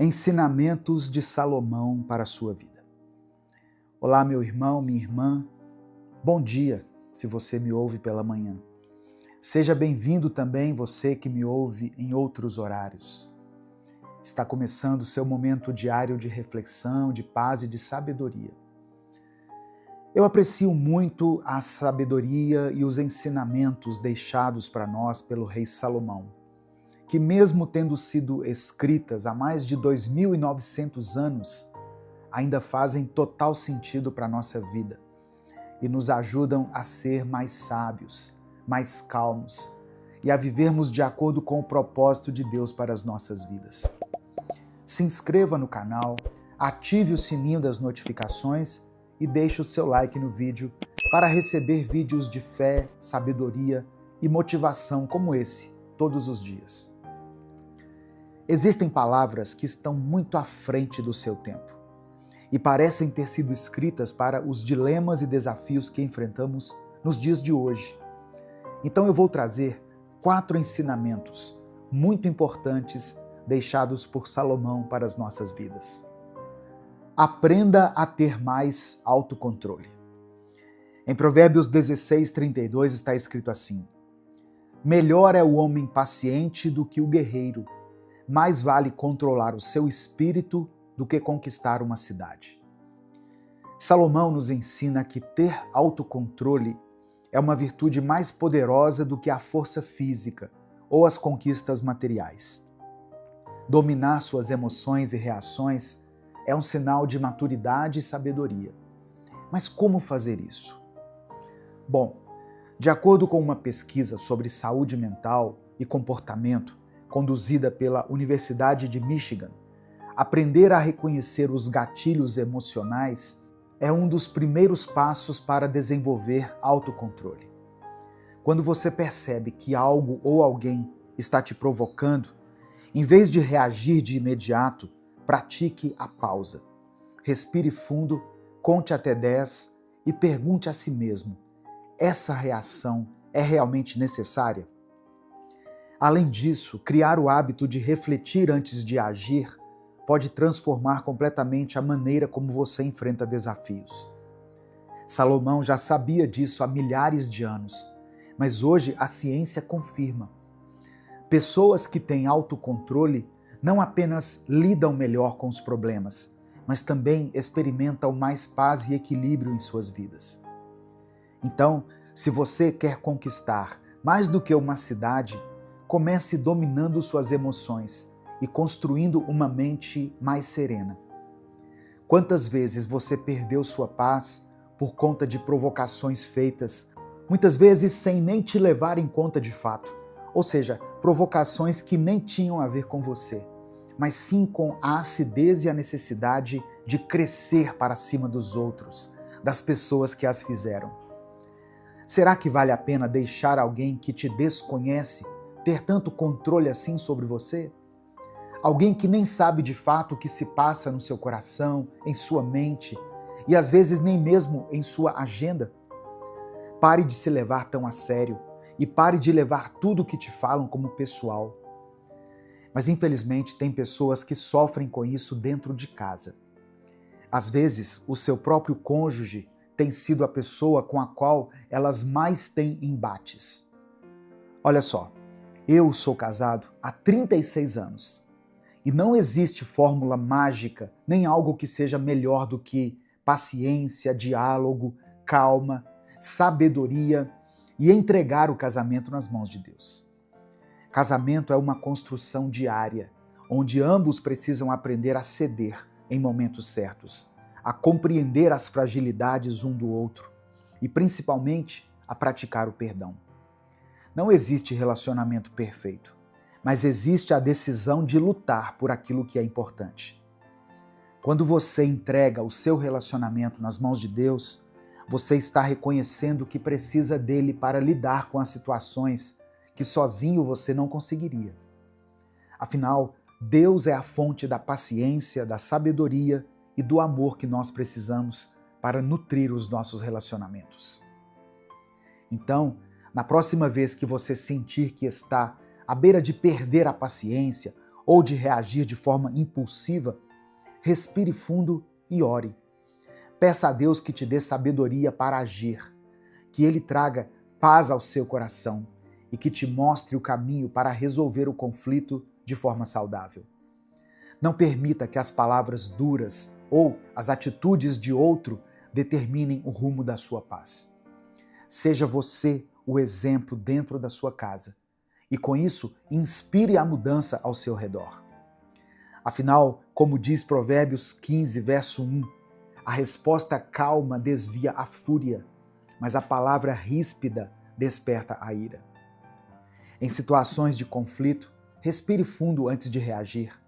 Ensinamentos de Salomão para a sua vida. Olá, meu irmão, minha irmã. Bom dia, se você me ouve pela manhã. Seja bem-vindo também você que me ouve em outros horários. Está começando o seu momento diário de reflexão, de paz e de sabedoria. Eu aprecio muito a sabedoria e os ensinamentos deixados para nós pelo rei Salomão, que mesmo tendo sido escritas há mais de 2.900 anos, ainda fazem total sentido para a nossa vida e nos ajudam a ser mais sábios, mais calmos e a vivermos de acordo com o propósito de Deus para as nossas vidas. Se inscreva no canal, ative o sininho das notificações e deixe o seu like no vídeo para receber vídeos de fé, sabedoria e motivação como esse, todos os dias. Existem palavras que estão muito à frente do seu tempo e parecem ter sido escritas para os dilemas e desafios que enfrentamos nos dias de hoje. Então eu vou trazer 4 ensinamentos muito importantes deixados por Salomão para as nossas vidas. Aprenda a ter mais autocontrole. Em Provérbios 16:32 está escrito assim: melhor é o homem paciente do que o guerreiro. Mais vale controlar o seu espírito do que conquistar uma cidade. Salomão nos ensina que ter autocontrole é uma virtude mais poderosa do que a força física ou as conquistas materiais. Dominar suas emoções e reações é um sinal de maturidade e sabedoria. Mas como fazer isso? Bom, de acordo com uma pesquisa sobre saúde mental e comportamento, conduzida pela Universidade de Michigan, aprender a reconhecer os gatilhos emocionais é um dos primeiros passos para desenvolver autocontrole. Quando você percebe que algo ou alguém está te provocando, em vez de reagir de imediato, pratique a pausa. Respire fundo, conte até 10 e pergunte a si mesmo: essa reação é realmente necessária? Além disso, criar o hábito de refletir antes de agir pode transformar completamente a maneira como você enfrenta desafios. Salomão já sabia disso há milhares de anos, mas hoje a ciência confirma. Pessoas que têm autocontrole não apenas lidam melhor com os problemas, mas também experimentam mais paz e equilíbrio em suas vidas. Então, se você quer conquistar mais do que uma cidade, comece dominando suas emoções e construindo uma mente mais serena. Quantas vezes você perdeu sua paz por conta de provocações feitas, muitas vezes sem nem te levar em conta de fato, ou seja, provocações que nem tinham a ver com você, mas sim com a acidez e a necessidade de crescer para cima dos outros, das pessoas que as fizeram. Será que vale a pena deixar alguém que te desconhece ter tanto controle assim sobre você? Alguém que nem sabe de fato o que se passa no seu coração, em sua mente e às vezes nem mesmo em sua agenda? Pare de se levar tão a sério e pare de levar tudo o que te falam como pessoal. Mas infelizmente tem pessoas que sofrem com isso dentro de casa. Às vezes o seu próprio cônjuge tem sido a pessoa com a qual elas mais têm embates. Olha só, eu sou casado há 36 anos e não existe fórmula mágica nem algo que seja melhor do que paciência, diálogo, calma, sabedoria e entregar o casamento nas mãos de Deus. Casamento é uma construção diária, onde ambos precisam aprender a ceder em momentos certos, a compreender as fragilidades um do outro e principalmente a praticar o perdão. Não existe relacionamento perfeito, mas existe a decisão de lutar por aquilo que é importante. Quando você entrega o seu relacionamento nas mãos de Deus, você está reconhecendo que precisa dele para lidar com as situações que sozinho você não conseguiria. Afinal, Deus é a fonte da paciência, da sabedoria e do amor que nós precisamos para nutrir os nossos relacionamentos. Então, na próxima vez que você sentir que está à beira de perder a paciência ou de reagir de forma impulsiva, respire fundo e ore. Peça a Deus que te dê sabedoria para agir, que Ele traga paz ao seu coração e que te mostre o caminho para resolver o conflito de forma saudável. Não permita que as palavras duras ou as atitudes de outro determinem o rumo da sua paz. Seja você o exemplo dentro da sua casa e, com isso, inspire a mudança ao seu redor. Afinal, como diz Provérbios 15, verso 1, a resposta calma desvia a fúria, mas a palavra ríspida desperta a ira. Em situações de conflito, respire fundo antes de reagir.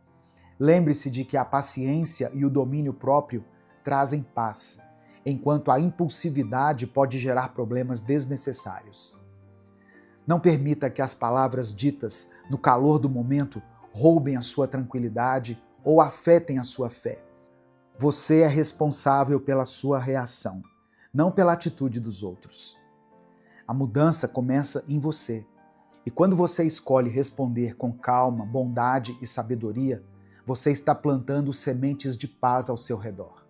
Lembre-se de que a paciência e o domínio próprio trazem paz, enquanto a impulsividade pode gerar problemas desnecessários. Não permita que as palavras ditas no calor do momento roubem a sua tranquilidade ou afetem a sua fé. Você é responsável pela sua reação, não pela atitude dos outros. A mudança começa em você. E quando você escolhe responder com calma, bondade e sabedoria, você está plantando sementes de paz ao seu redor.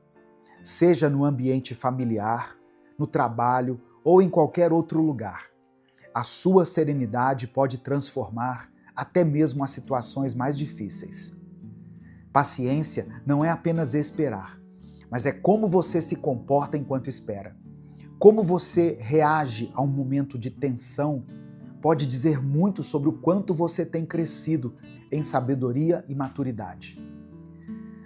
Seja no ambiente familiar, no trabalho ou em qualquer outro lugar, a sua serenidade pode transformar até mesmo as situações mais difíceis. Paciência não é apenas esperar, mas é como você se comporta enquanto espera. Como você reage a um momento de tensão pode dizer muito sobre o quanto você tem crescido em sabedoria e maturidade.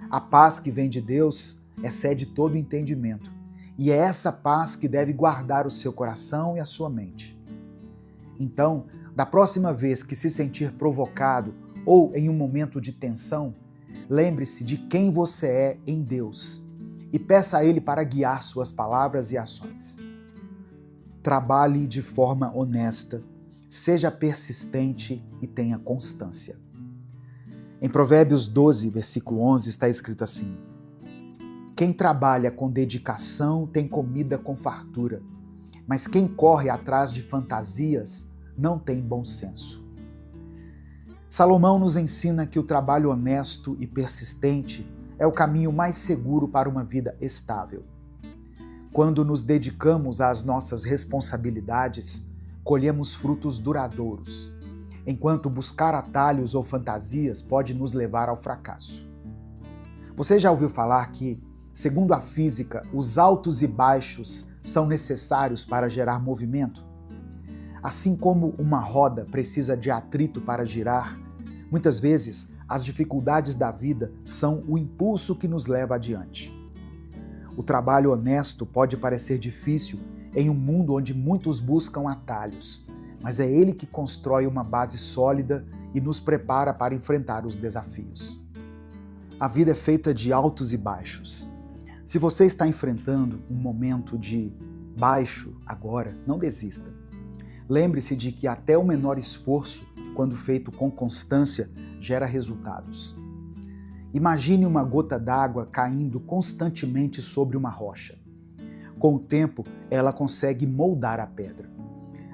A paz que vem de Deus excede todo entendimento, e é essa paz que deve guardar o seu coração e a sua mente. Então, da próxima vez que se sentir provocado ou em um momento de tensão, lembre-se de quem você é em Deus e peça a Ele para guiar suas palavras e ações. Trabalhe de forma honesta, seja persistente e tenha constância. Em Provérbios 12, versículo 11, está escrito assim: quem trabalha com dedicação tem comida com fartura, mas quem corre atrás de fantasias não tem bom senso. Salomão nos ensina que o trabalho honesto e persistente é o caminho mais seguro para uma vida estável. Quando nos dedicamos às nossas responsabilidades, colhemos frutos duradouros, enquanto buscar atalhos ou fantasias pode nos levar ao fracasso. Você já ouviu falar que, segundo a física, os altos e baixos são necessários para gerar movimento? Assim como uma roda precisa de atrito para girar, muitas vezes as dificuldades da vida são o impulso que nos leva adiante. O trabalho honesto pode parecer difícil em um mundo onde muitos buscam atalhos, mas é ele que constrói uma base sólida e nos prepara para enfrentar os desafios. A vida é feita de altos e baixos. Se você está enfrentando um momento de baixo agora, não desista. Lembre-se de que até o menor esforço, quando feito com constância, gera resultados. Imagine uma gota d'água caindo constantemente sobre uma rocha. Com o tempo, ela consegue moldar a pedra.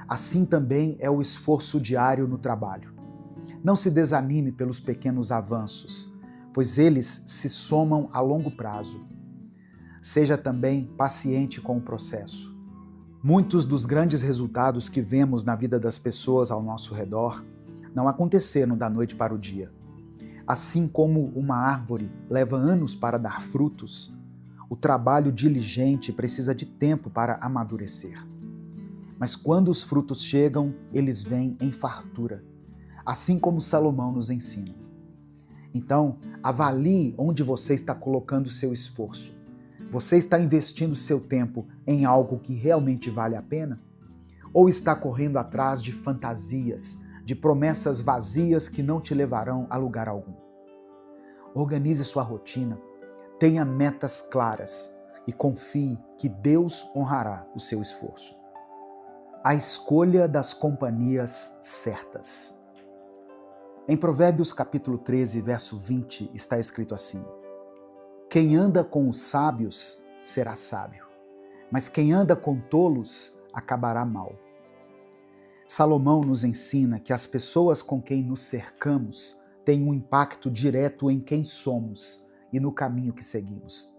Assim também é o esforço diário no trabalho. Não se desanime pelos pequenos avanços, pois eles se somam a longo prazo. Seja também paciente com o processo. Muitos dos grandes resultados que vemos na vida das pessoas ao nosso redor não aconteceram da noite para o dia. Assim como uma árvore leva anos para dar frutos, o trabalho diligente precisa de tempo para amadurecer. Mas quando os frutos chegam, eles vêm em fartura, assim como Salomão nos ensina. Então, avalie onde você está colocando seu esforço. Você está investindo seu tempo em algo que realmente vale a pena? Ou está correndo atrás de fantasias, de promessas vazias que não te levarão a lugar algum? Organize sua rotina, tenha metas claras e confie que Deus honrará o seu esforço. A escolha das companhias certas. Em Provérbios capítulo 13, verso 20, está escrito assim: quem anda com os sábios será sábio, mas quem anda com tolos acabará mal. Salomão nos ensina que as pessoas com quem nos cercamos tem um impacto direto em quem somos e no caminho que seguimos.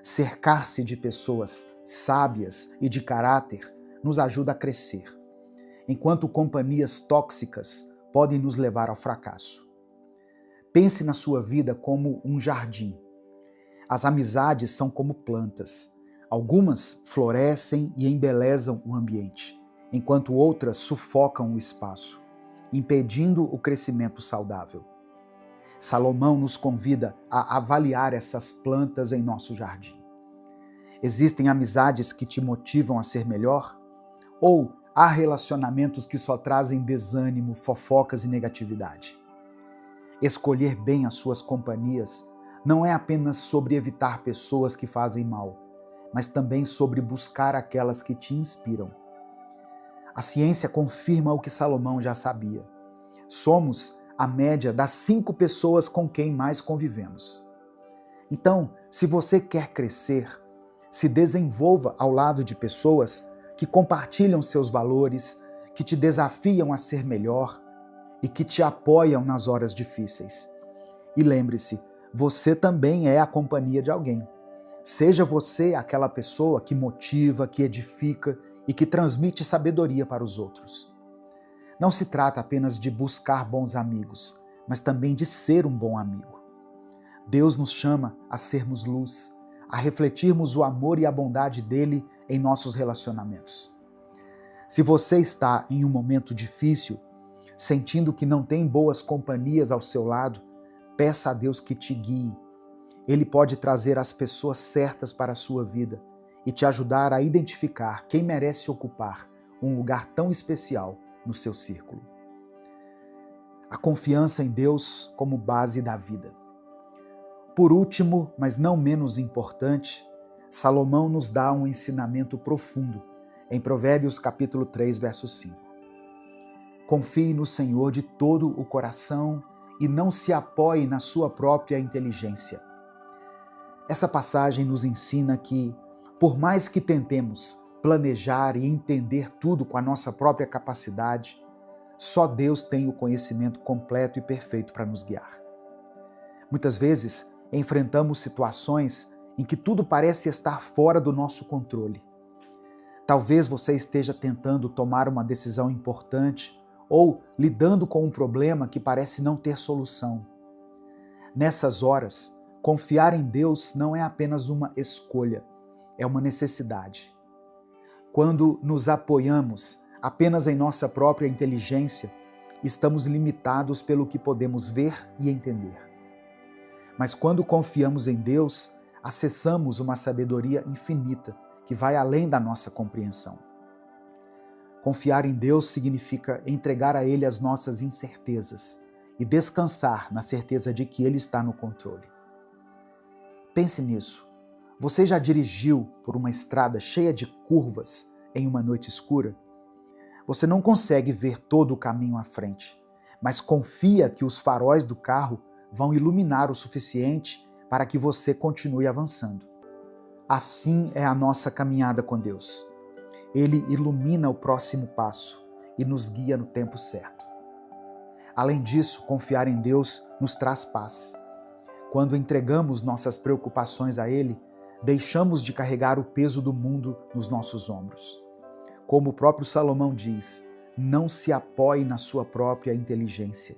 Cercar-se de pessoas sábias e de caráter nos ajuda a crescer, enquanto companhias tóxicas podem nos levar ao fracasso. Pense na sua vida como um jardim. As amizades são como plantas. Algumas florescem e embelezam o ambiente, enquanto outras sufocam o espaço, impedindo o crescimento saudável. Salomão nos convida a avaliar essas plantas em nosso jardim. Existem amizades que te motivam a ser melhor? Ou há relacionamentos que só trazem desânimo, fofocas e negatividade? Escolher bem as suas companhias não é apenas sobre evitar pessoas que fazem mal, mas também sobre buscar aquelas que te inspiram. A ciência confirma o que Salomão já sabia. Somos a média das 5 pessoas com quem mais convivemos. Então, se você quer crescer, se desenvolva ao lado de pessoas que compartilham seus valores, que te desafiam a ser melhor e que te apoiam nas horas difíceis. E lembre-se, você também é a companhia de alguém. Seja você aquela pessoa que motiva, que edifica e que transmite sabedoria para os outros. Não se trata apenas de buscar bons amigos, mas também de ser um bom amigo. Deus nos chama a sermos luz, a refletirmos o amor e a bondade dele em nossos relacionamentos. Se você está em um momento difícil, sentindo que não tem boas companhias ao seu lado, peça a Deus que te guie. Ele pode trazer as pessoas certas para a sua vida e te ajudar a identificar quem merece ocupar um lugar tão especial no seu círculo. A confiança em Deus como base da vida. Por último, mas não menos importante, Salomão nos dá um ensinamento profundo em Provérbios capítulo 3, verso 5. Confie no Senhor de todo o coração e não se apoie na sua própria inteligência. Essa passagem nos ensina que, por mais que tentemos planejar e entender tudo com a nossa própria capacidade, só Deus tem o conhecimento completo e perfeito para nos guiar. Muitas vezes, enfrentamos situações em que tudo parece estar fora do nosso controle. Talvez você esteja tentando tomar uma decisão importante ou lidando com um problema que parece não ter solução. Nessas horas, confiar em Deus não é apenas uma escolha, é uma necessidade. Quando nos apoiamos apenas em nossa própria inteligência, estamos limitados pelo que podemos ver e entender. Mas quando confiamos em Deus, acessamos uma sabedoria infinita que vai além da nossa compreensão. Confiar em Deus significa entregar a Ele as nossas incertezas e descansar na certeza de que Ele está no controle. Pense nisso. Você já dirigiu por uma estrada cheia de curvas em uma noite escura? Você não consegue ver todo o caminho à frente, mas confia que os faróis do carro vão iluminar o suficiente para que você continue avançando. Assim é a nossa caminhada com Deus. Ele ilumina o próximo passo e nos guia no tempo certo. Além disso, confiar em Deus nos traz paz. Quando entregamos nossas preocupações a Ele, deixamos de carregar o peso do mundo nos nossos ombros. Como o próprio Salomão diz, não se apoie na sua própria inteligência.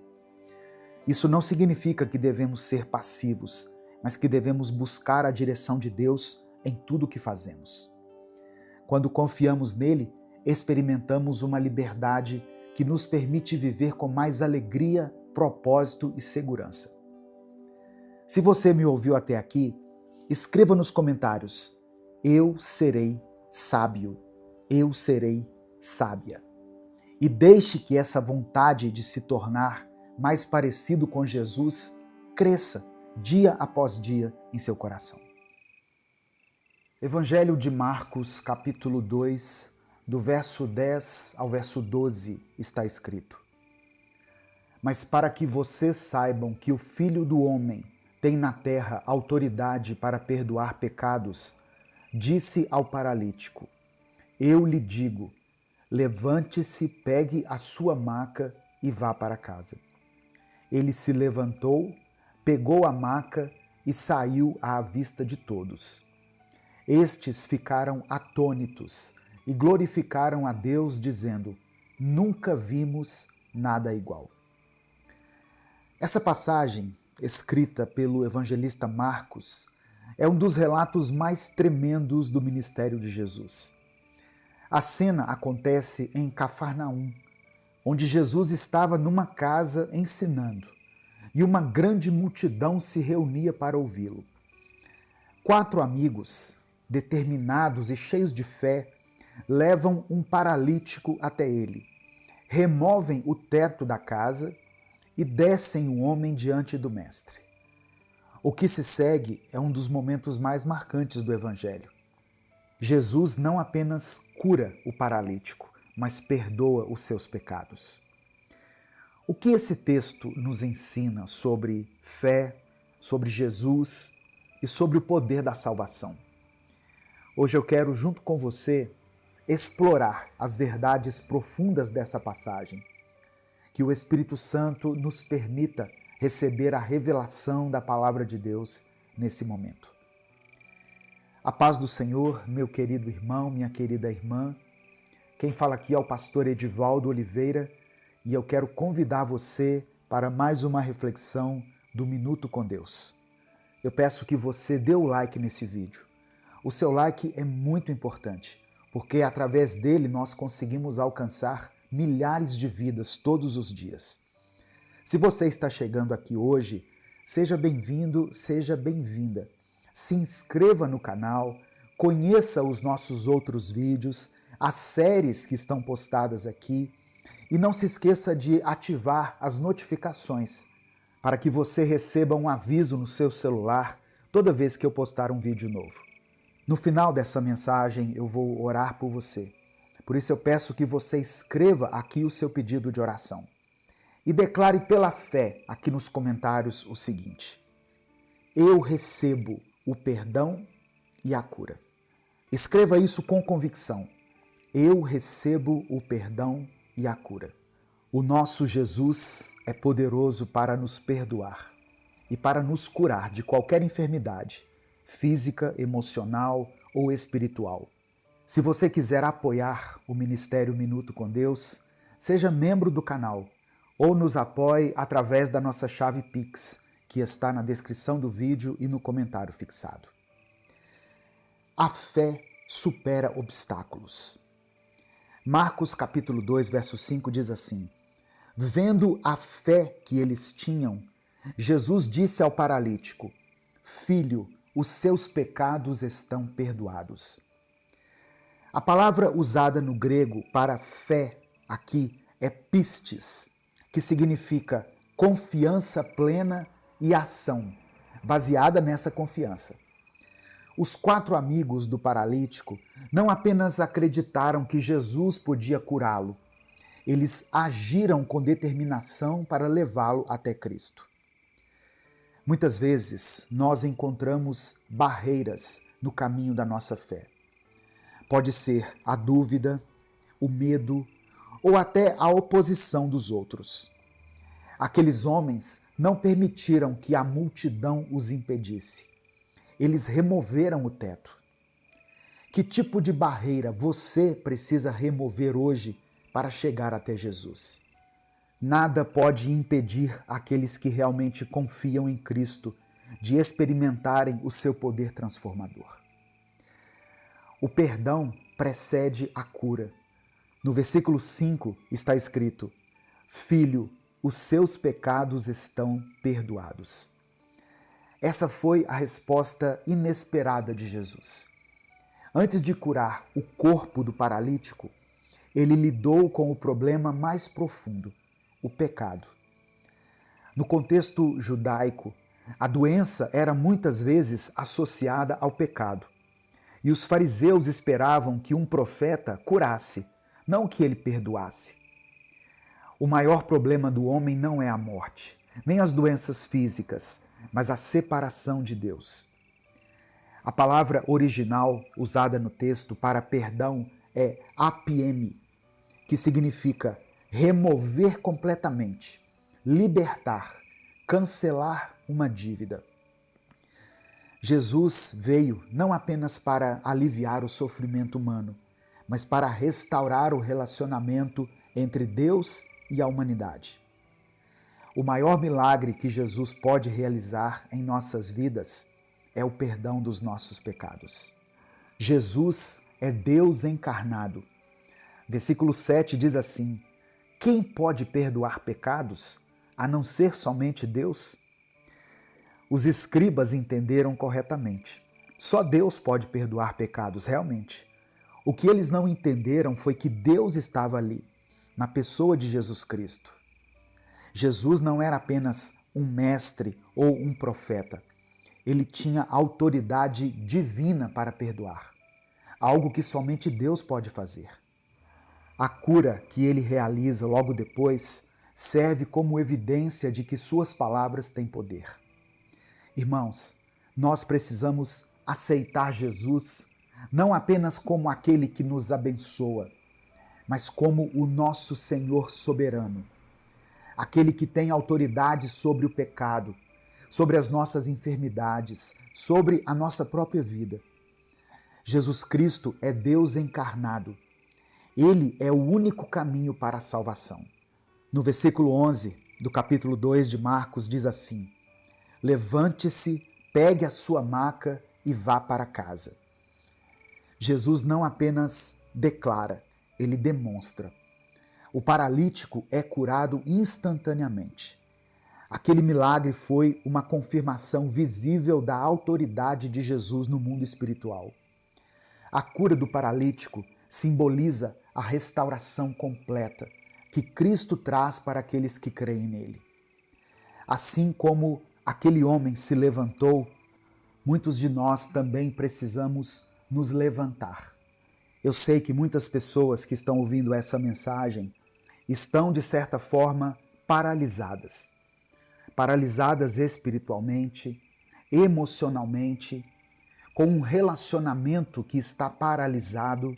Isso não significa que devemos ser passivos, mas que devemos buscar a direção de Deus em tudo o que fazemos. Quando confiamos nele, experimentamos uma liberdade que nos permite viver com mais alegria, propósito e segurança. Se você me ouviu até aqui, escreva nos comentários: eu serei sábio, eu serei sábia. E deixe que essa vontade de se tornar mais parecido com Jesus cresça dia após dia em seu coração. Evangelho de Marcos, capítulo 2, do verso 10 ao verso 12, está escrito: Mas para que vocês saibam que o Filho do Homem tem na terra autoridade para perdoar pecados, disse ao paralítico: Eu lhe digo, levante-se, pegue a sua maca e vá para casa. Ele se levantou, pegou a maca e saiu à vista de todos. Estes ficaram atônitos e glorificaram a Deus, dizendo: nunca vimos nada igual. Essa passagem, escrita pelo evangelista Marcos, é um dos relatos mais tremendos do ministério de Jesus. A cena acontece em Cafarnaum, onde Jesus estava numa casa ensinando, e uma grande multidão se reunia para ouvi-lo. 4 amigos, determinados e cheios de fé, levam um paralítico até ele, removem o teto da casa e descem o homem diante do mestre. O que se segue é um dos momentos mais marcantes do Evangelho. Jesus não apenas cura o paralítico, mas perdoa os seus pecados. O que esse texto nos ensina sobre fé, sobre Jesus e sobre o poder da salvação? Hoje eu quero, junto com você, explorar as verdades profundas dessa passagem. Que o Espírito Santo nos permita receber a revelação da palavra de Deus nesse momento. A paz do Senhor, meu querido irmão, minha querida irmã. Quem fala aqui é o pastor Edivaldo Oliveira e eu quero convidar você para mais uma reflexão do Minuto com Deus. Eu peço que você dê o like nesse vídeo. O seu like é muito importante, porque através dele nós conseguimos alcançar milhares de vidas todos os dias. Se você está chegando aqui hoje, seja bem-vindo, seja bem-vinda. Se inscreva no canal, conheça os nossos outros vídeos, as séries que estão postadas aqui e não se esqueça de ativar as notificações para que você receba um aviso no seu celular toda vez que eu postar um vídeo novo. No final dessa mensagem eu vou orar por você. Por isso eu peço que você escreva aqui o seu pedido de oração e declare pela fé aqui nos comentários o seguinte: eu recebo o perdão e a cura. Escreva isso com convicção. Eu recebo o perdão e a cura. O nosso Jesus é poderoso para nos perdoar e para nos curar de qualquer enfermidade, física, emocional ou espiritual. Se você quiser apoiar o Ministério Minuto com Deus, seja membro do canal ou nos apoie através da nossa chave Pix, que está na descrição do vídeo e no comentário fixado. A fé supera obstáculos. Marcos capítulo 2, verso 5 diz assim: vendo a fé que eles tinham, Jesus disse ao paralítico: filho, os seus pecados estão perdoados. A palavra usada no grego para fé aqui é pistis, que significa confiança plena e ação, baseada nessa confiança. Os 4 amigos do paralítico não apenas acreditaram que Jesus podia curá-lo, eles agiram com determinação para levá-lo até Cristo. Muitas vezes nós encontramos barreiras no caminho da nossa fé. Pode ser a dúvida, o medo ou até a oposição dos outros. Aqueles homens não permitiram que a multidão os impedisse. Eles removeram o teto. Que tipo de barreira você precisa remover hoje para chegar até Jesus? Nada pode impedir aqueles que realmente confiam em Cristo de experimentarem o seu poder transformador. O perdão precede a cura. No versículo 5 está escrito: filho, os seus pecados estão perdoados. Essa foi a resposta inesperada de Jesus. Antes de curar o corpo do paralítico, ele lidou com o problema mais profundo, o pecado. No contexto judaico, a doença era muitas vezes associada ao pecado. E os fariseus esperavam que um profeta curasse, não que ele perdoasse. O maior problema do homem não é a morte, nem as doenças físicas, mas a separação de Deus. A palavra original usada no texto para perdão é apieme, que significa remover completamente, libertar, cancelar uma dívida. Jesus veio não apenas para aliviar o sofrimento humano, mas para restaurar o relacionamento entre Deus e a humanidade. O maior milagre que Jesus pode realizar em nossas vidas é o perdão dos nossos pecados. Jesus é Deus encarnado. Versículo 7 diz assim: quem pode perdoar pecados a não ser somente Deus? Os escribas entenderam corretamente. Só Deus pode perdoar pecados, realmente. O que eles não entenderam foi que Deus estava ali, na pessoa de Jesus Cristo. Jesus não era apenas um mestre ou um profeta. Ele tinha autoridade divina para perdoar, algo que somente Deus pode fazer. A cura que ele realiza logo depois serve como evidência de que suas palavras têm poder. Irmãos, nós precisamos aceitar Jesus não apenas como aquele que nos abençoa, mas como o nosso Senhor soberano, aquele que tem autoridade sobre o pecado, sobre as nossas enfermidades, sobre a nossa própria vida. Jesus Cristo é Deus encarnado. Ele é o único caminho para a salvação. No versículo 11 do capítulo 2 de Marcos diz assim: levante-se, pegue a sua maca e vá para casa. Jesus não apenas declara, ele demonstra. O paralítico é curado instantaneamente. Aquele milagre foi uma confirmação visível da autoridade de Jesus no mundo espiritual. A cura do paralítico simboliza a restauração completa que Cristo traz para aqueles que creem nele. Assim como aquele homem se levantou, muitos de nós também precisamos nos levantar. Eu sei que muitas pessoas que estão ouvindo essa mensagem estão, de certa forma, paralisadas. Paralisadas espiritualmente, emocionalmente, com um relacionamento que está paralisado,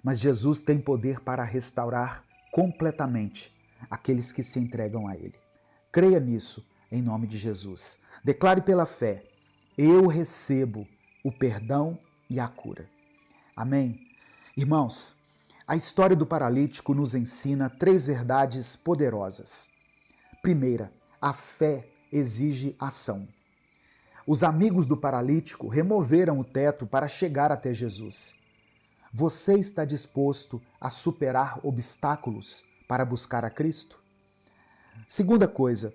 mas Jesus tem poder para restaurar completamente aqueles que se entregam a Ele. Creia nisso, em nome de Jesus. Declare pela fé: eu recebo o perdão e a cura. Amém? Irmãos, a história do paralítico nos ensina 3 verdades poderosas. Primeira, a fé exige ação. Os amigos do paralítico removeram o teto para chegar até Jesus. Você está disposto a superar obstáculos para buscar a Cristo? Segunda coisa,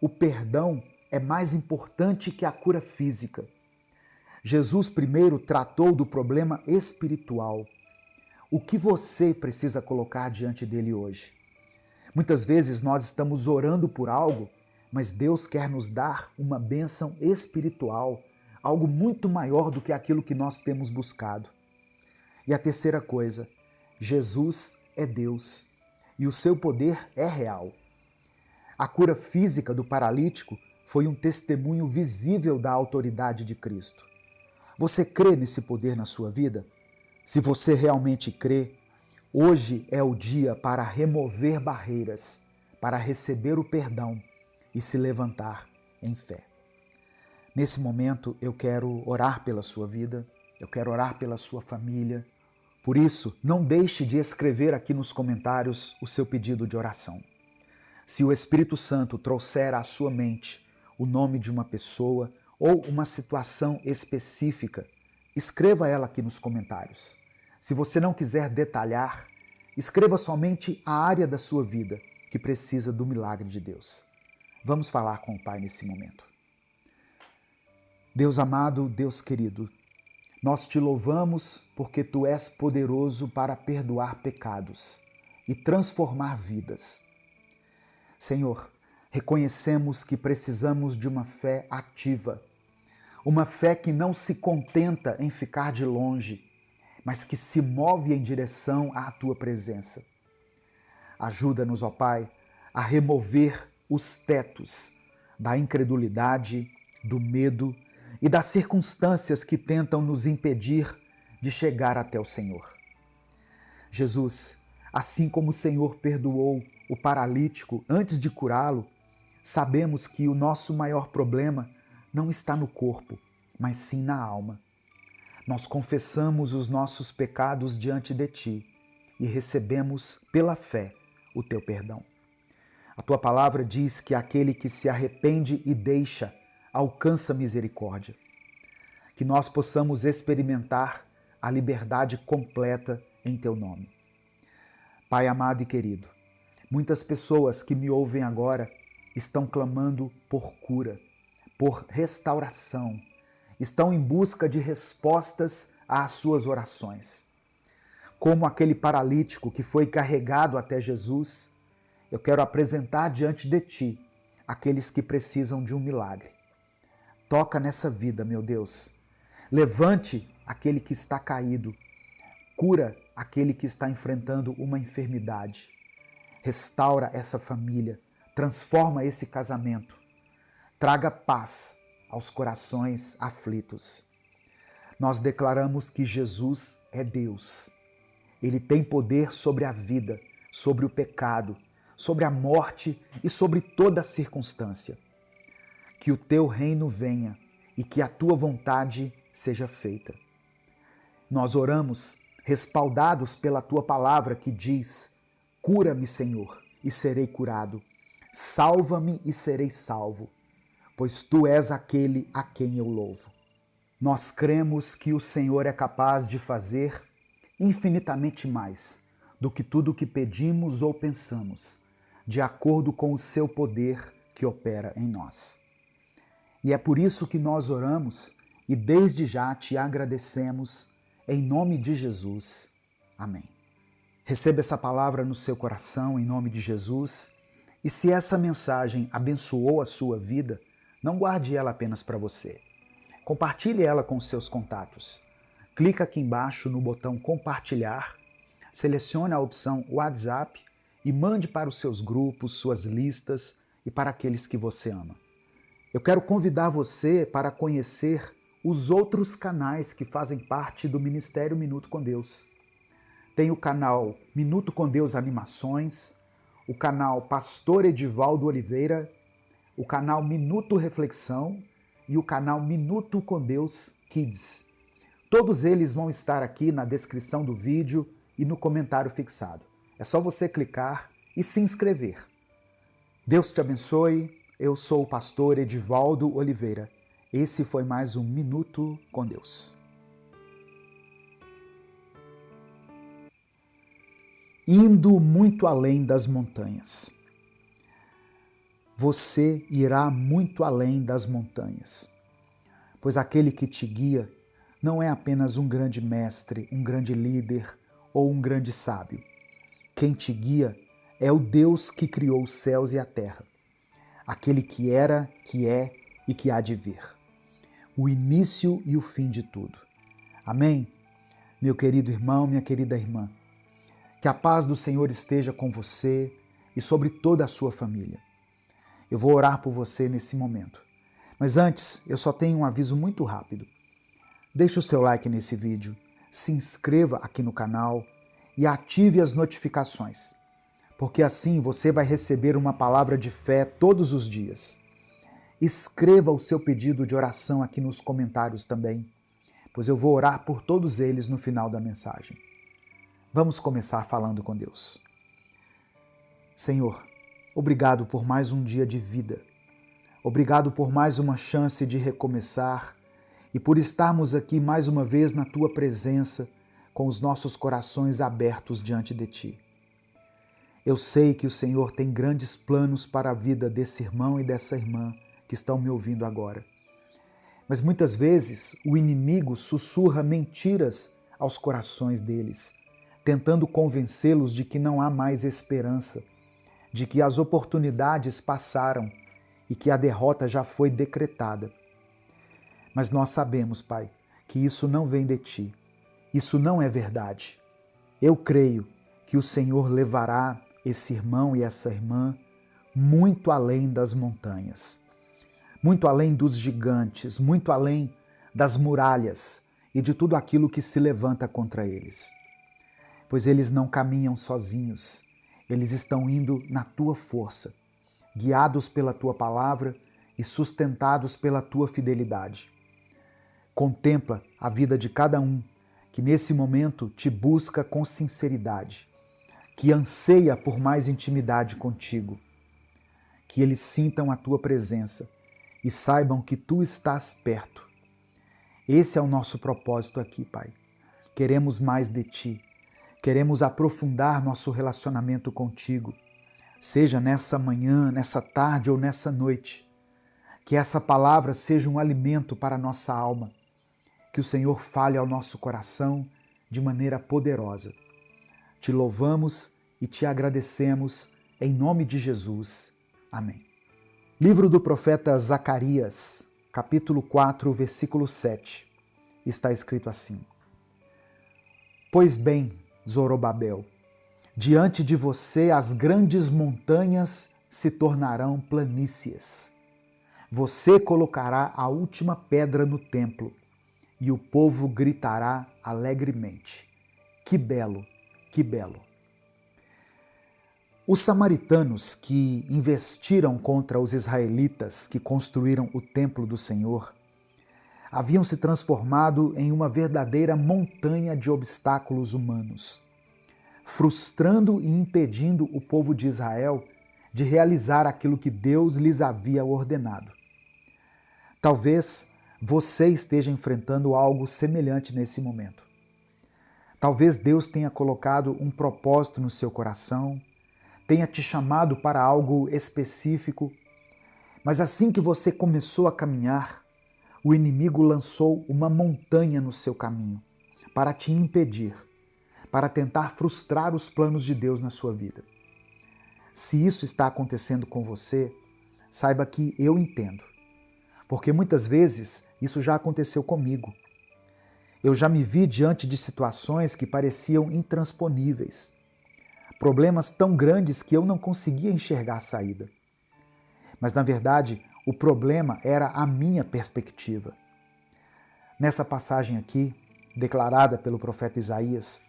o perdão é mais importante que a cura física. Jesus primeiro tratou do problema espiritual. O que você precisa colocar diante dele hoje? Muitas vezes nós estamos orando por algo, mas Deus quer nos dar uma bênção espiritual, algo muito maior do que aquilo que nós temos buscado. E a terceira coisa, Jesus é Deus e o seu poder é real. A cura física do paralítico foi um testemunho visível da autoridade de Cristo. Você crê nesse poder na sua vida? Se você realmente crê, hoje é o dia para remover barreiras, para receber o perdão e se levantar em fé. Nesse momento eu quero orar pela sua vida, eu quero orar pela sua família. Por isso, não deixe de escrever aqui nos comentários o seu pedido de oração. Se o Espírito Santo trouxer à sua mente o nome de uma pessoa ou uma situação específica, escreva ela aqui nos comentários. Se você não quiser detalhar, escreva somente a área da sua vida que precisa do milagre de Deus. Vamos falar com o Pai nesse momento. Deus amado, Deus querido, nós te louvamos porque Tu és poderoso para perdoar pecados e transformar vidas. Senhor, reconhecemos que precisamos de uma fé ativa, uma fé que não se contenta em ficar de longe, mas que se move em direção à Tua presença. Ajuda-nos, ó Pai, a remover os tetos da incredulidade, do medo e das circunstâncias que tentam nos impedir de chegar até o Senhor. Jesus, assim como o Senhor perdoou o paralítico, antes de curá-lo, sabemos que o nosso maior problema não está no corpo, mas sim na alma. Nós confessamos os nossos pecados diante de Ti e recebemos pela fé o Teu perdão. A Tua palavra diz que aquele que se arrepende e deixa alcança misericórdia. Que nós possamos experimentar a liberdade completa em Teu nome. Pai amado e querido, muitas pessoas que me ouvem agora estão clamando por cura, por restauração, estão em busca de respostas às suas orações. Como aquele paralítico que foi carregado até Jesus, eu quero apresentar diante de Ti aqueles que precisam de um milagre. Toca nessa vida, meu Deus. Levante aquele que está caído. Cura aquele que está enfrentando uma enfermidade. Restaura essa família. Transforma esse casamento. Traga paz aos corações aflitos. Nós declaramos que Jesus é Deus. Ele tem poder sobre a vida, sobre o pecado, sobre a morte e sobre toda circunstância. Que o Teu reino venha e que a Tua vontade seja feita. Nós oramos respaldados pela Tua palavra que diz: cura-me, Senhor, e serei curado. Salva-me e serei salvo, pois Tu és aquele a quem eu louvo. Nós cremos que o Senhor é capaz de fazer infinitamente mais do que tudo o que pedimos ou pensamos, de acordo com o Seu poder que opera em nós. E é por isso que nós oramos e desde já Te agradecemos, em nome de Jesus. Amém. Receba essa palavra no seu coração, em nome de Jesus. E se essa mensagem abençoou a sua vida, não guarde ela apenas para você. Compartilhe ela com seus contatos. Clica aqui embaixo no botão compartilhar, selecione a opção WhatsApp e mande para os seus grupos, suas listas e para aqueles que você ama. Eu quero convidar você para conhecer os outros canais que fazem parte do Ministério Minuto com Deus. Tem o canal Minuto com Deus Animações, o canal Pastor Edivaldo Oliveira, o canal Minuto Reflexão e o canal Minuto com Deus Kids. Todos eles vão estar aqui na descrição do vídeo e no comentário fixado. É só você clicar e se inscrever. Deus te abençoe. Eu sou o pastor Edivaldo Oliveira. Esse foi mais um Minuto com Deus. Indo muito além das montanhas. Você irá muito além das montanhas, pois aquele que te guia não é apenas um grande mestre, um grande líder ou um grande sábio. Quem te guia é o Deus que criou os céus e a terra, aquele que era, que é e que há de vir, o início e o fim de tudo. Amém? Meu querido irmão, minha querida irmã, que a paz do Senhor esteja com você e sobre toda a sua família. Eu vou orar por você nesse momento. Mas antes, eu só tenho um aviso muito rápido. Deixe o seu like nesse vídeo, se inscreva aqui no canal e ative as notificações, porque assim você vai receber uma palavra de fé todos os dias. Escreva o seu pedido de oração aqui nos comentários também, pois eu vou orar por todos eles no final da mensagem. Vamos começar falando com Deus. Senhor, obrigado por mais um dia de vida. Obrigado por mais uma chance de recomeçar e por estarmos aqui mais uma vez na Tua presença, com os nossos corações abertos diante de Ti. Eu sei que o Senhor tem grandes planos para a vida desse irmão e dessa irmã que estão me ouvindo agora. Mas muitas vezes o inimigo sussurra mentiras aos corações deles, tentando convencê-los de que não há mais esperança, de que as oportunidades passaram e que a derrota já foi decretada. Mas nós sabemos, Pai, que isso não vem de Ti. Isso não é verdade. Eu creio que o Senhor levará esse irmão e essa irmã muito além das montanhas, muito além dos gigantes, muito além das muralhas e de tudo aquilo que se levanta contra eles. Pois eles não caminham sozinhos, Eles estão indo na tua força, guiados pela tua palavra e sustentados pela tua fidelidade. Contempla a vida de cada um que nesse momento te busca com sinceridade, que anseia por mais intimidade contigo, que eles sintam a tua presença e saibam que tu estás perto. Esse é o nosso propósito aqui, Pai. Queremos mais de ti, queremos aprofundar nosso relacionamento contigo, seja nessa manhã, nessa tarde ou nessa noite. Que essa palavra seja um alimento para a nossa alma, que o Senhor fale ao nosso coração de maneira poderosa. Te louvamos e te agradecemos em nome de Jesus. Amém. Livro do profeta Zacarias, capítulo 4, versículo 7. Está escrito assim: Pois bem, Zorobabel, diante de você as grandes montanhas se tornarão planícies. Você colocará a última pedra no templo e o povo gritará alegremente: Que belo, que belo! Os samaritanos que investiram contra os israelitas que construíram o templo do Senhor haviam se transformado em uma verdadeira montanha de obstáculos humanos, frustrando e impedindo o povo de Israel de realizar aquilo que Deus lhes havia ordenado. Talvez você esteja enfrentando algo semelhante nesse momento. Talvez Deus tenha colocado um propósito no seu coração, tenha te chamado para algo específico, mas assim que você começou a caminhar, o inimigo lançou uma montanha no seu caminho para te impedir, para tentar frustrar os planos de Deus na sua vida. Se isso está acontecendo com você, saiba que eu entendo. Porque muitas vezes isso já aconteceu comigo. Eu já me vi diante de situações que pareciam intransponíveis, problemas tão grandes que eu não conseguia enxergar a saída. Mas na verdade, o problema era a minha perspectiva. Nessa passagem aqui, declarada pelo profeta Isaías,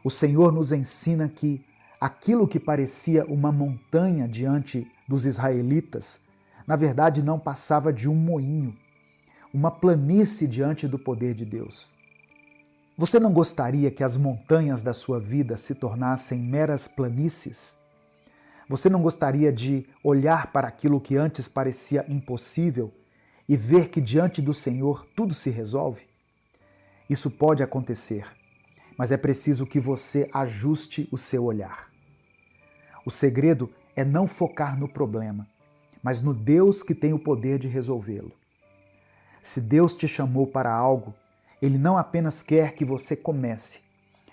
o Senhor nos ensina que aquilo que parecia uma montanha diante dos israelitas, na verdade não passava de um moinho, uma planície diante do poder de Deus. Você não gostaria que as montanhas da sua vida se tornassem meras planícies? Você não gostaria de olhar para aquilo que antes parecia impossível e ver que diante do Senhor tudo se resolve? Isso pode acontecer, mas é preciso que você ajuste o seu olhar. O segredo é não focar no problema, mas no Deus que tem o poder de resolvê-lo. Se Deus te chamou para algo, Ele não apenas quer que você comece,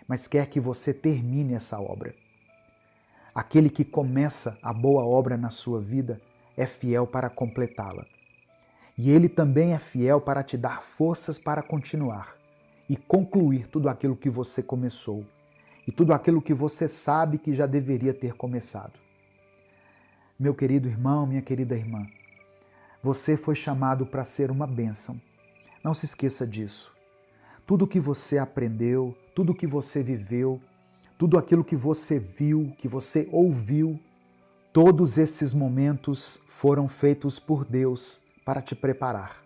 mas quer que você termine essa obra. Aquele que começa a boa obra na sua vida é fiel para completá-la. E Ele também é fiel para te dar forças para continuar e concluir tudo aquilo que você começou e tudo aquilo que você sabe que já deveria ter começado. Meu querido irmão, minha querida irmã, você foi chamado para ser uma bênção. Não se esqueça disso. Tudo que você aprendeu, tudo que você viveu, tudo aquilo que você viu, que você ouviu, todos esses momentos foram feitos por Deus para te preparar.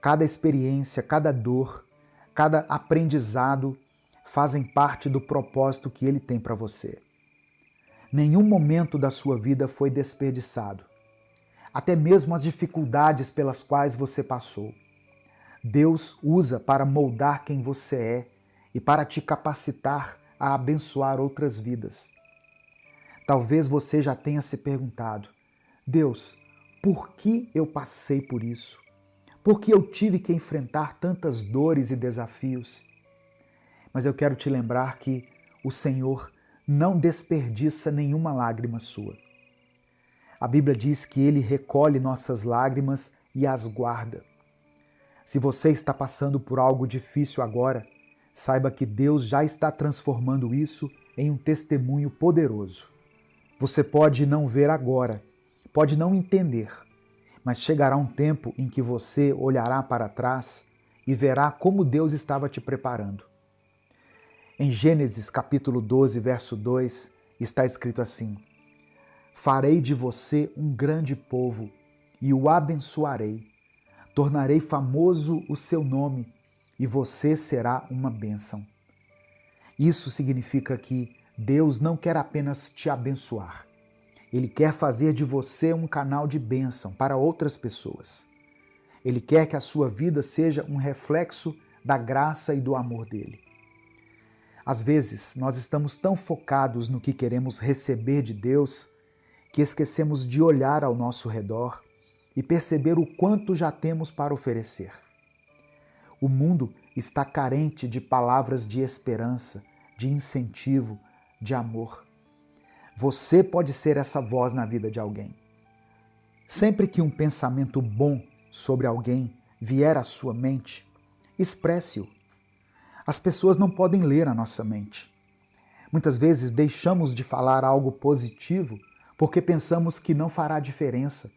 Cada experiência, cada dor, cada aprendizado fazem parte do propósito que Ele tem para você. Nenhum momento da sua vida foi desperdiçado. Até mesmo as dificuldades pelas quais você passou. Deus usa para moldar quem você é e para te capacitar a abençoar outras vidas. Talvez você já tenha se perguntado: Deus, por que eu passei por isso? Por que eu tive que enfrentar tantas dores e desafios? Mas eu quero te lembrar que o Senhor não desperdiça nenhuma lágrima sua. A Bíblia diz que Ele recolhe nossas lágrimas e as guarda. Se você está passando por algo difícil agora, saiba que Deus já está transformando isso em um testemunho poderoso. Você pode não ver agora, pode não entender, mas chegará um tempo em que você olhará para trás e verá como Deus estava te preparando. Em Gênesis capítulo 12, verso 2, está escrito assim: farei de você um grande povo e o abençoarei. Tornarei famoso o seu nome e você será uma bênção. Isso significa que Deus não quer apenas te abençoar. Ele quer fazer de você um canal de bênção para outras pessoas. Ele quer que a sua vida seja um reflexo da graça e do amor dele. Às vezes, nós estamos tão focados no que queremos receber de Deus que esquecemos de olhar ao nosso redor e perceber o quanto já temos para oferecer. O mundo está carente de palavras de esperança, de incentivo, de amor. Você pode ser essa voz na vida de alguém. Sempre que um pensamento bom sobre alguém vier à sua mente, expresse-o. As pessoas não podem ler a nossa mente. Muitas vezes deixamos de falar algo positivo porque pensamos que não fará diferença.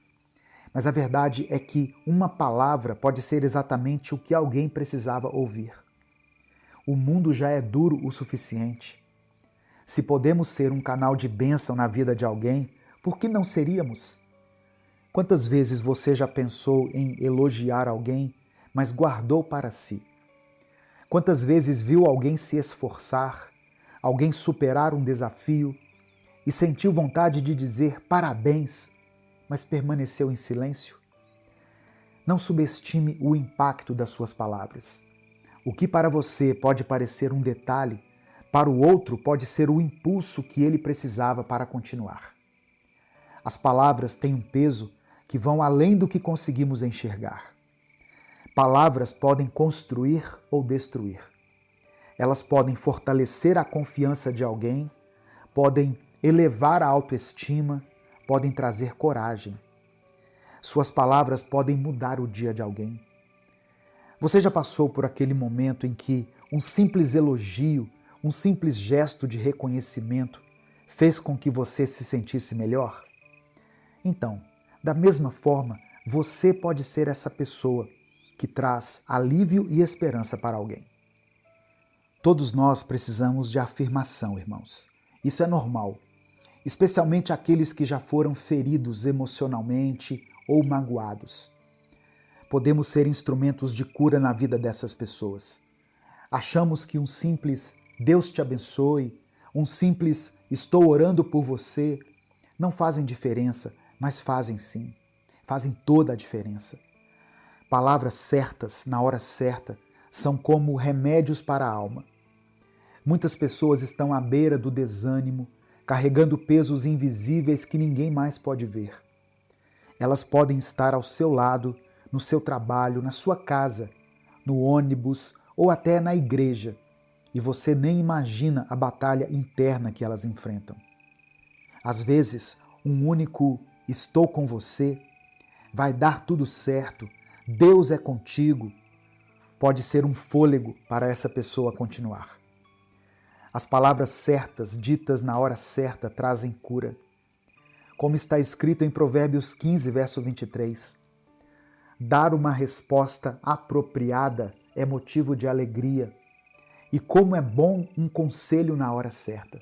Mas a verdade é que uma palavra pode ser exatamente o que alguém precisava ouvir. O mundo já é duro o suficiente. Se podemos ser um canal de bênção na vida de alguém, por que não seríamos? Quantas vezes você já pensou em elogiar alguém, mas guardou para si? Quantas vezes viu alguém se esforçar, alguém superar um desafio e sentiu vontade de dizer parabéns, mas permaneceu em silêncio? Não subestime o impacto das suas palavras. O que para você pode parecer um detalhe, para o outro pode ser o impulso que ele precisava para continuar. As palavras têm um peso que vão além do que conseguimos enxergar. Palavras podem construir ou destruir. Elas podem fortalecer a confiança de alguém, podem elevar a autoestima, podem trazer coragem. Suas palavras podem mudar o dia de alguém. Você já passou por aquele momento em que um simples elogio, um simples gesto de reconhecimento fez com que você se sentisse melhor? Então, da mesma forma, você pode ser essa pessoa que traz alívio e esperança para alguém. Todos nós precisamos de afirmação, irmãos. Isso é normal, especialmente aqueles que já foram feridos emocionalmente ou magoados. Podemos ser instrumentos de cura na vida dessas pessoas. Achamos que um simples Deus te abençoe, um simples estou orando por você, não fazem diferença, mas fazem sim, fazem toda a diferença. Palavras certas, na hora certa, são como remédios para a alma. Muitas pessoas estão à beira do desânimo, carregando pesos invisíveis que ninguém mais pode ver. Elas podem estar ao seu lado, no seu trabalho, na sua casa, no ônibus ou até na igreja, e você nem imagina a batalha interna que elas enfrentam. Às vezes, um único "estou com você", vai dar tudo certo, Deus é contigo, pode ser um fôlego para essa pessoa continuar. As palavras certas, ditas na hora certa, trazem cura. Como está escrito em Provérbios 15, verso 23, dar uma resposta apropriada é motivo de alegria, e como é bom um conselho na hora certa.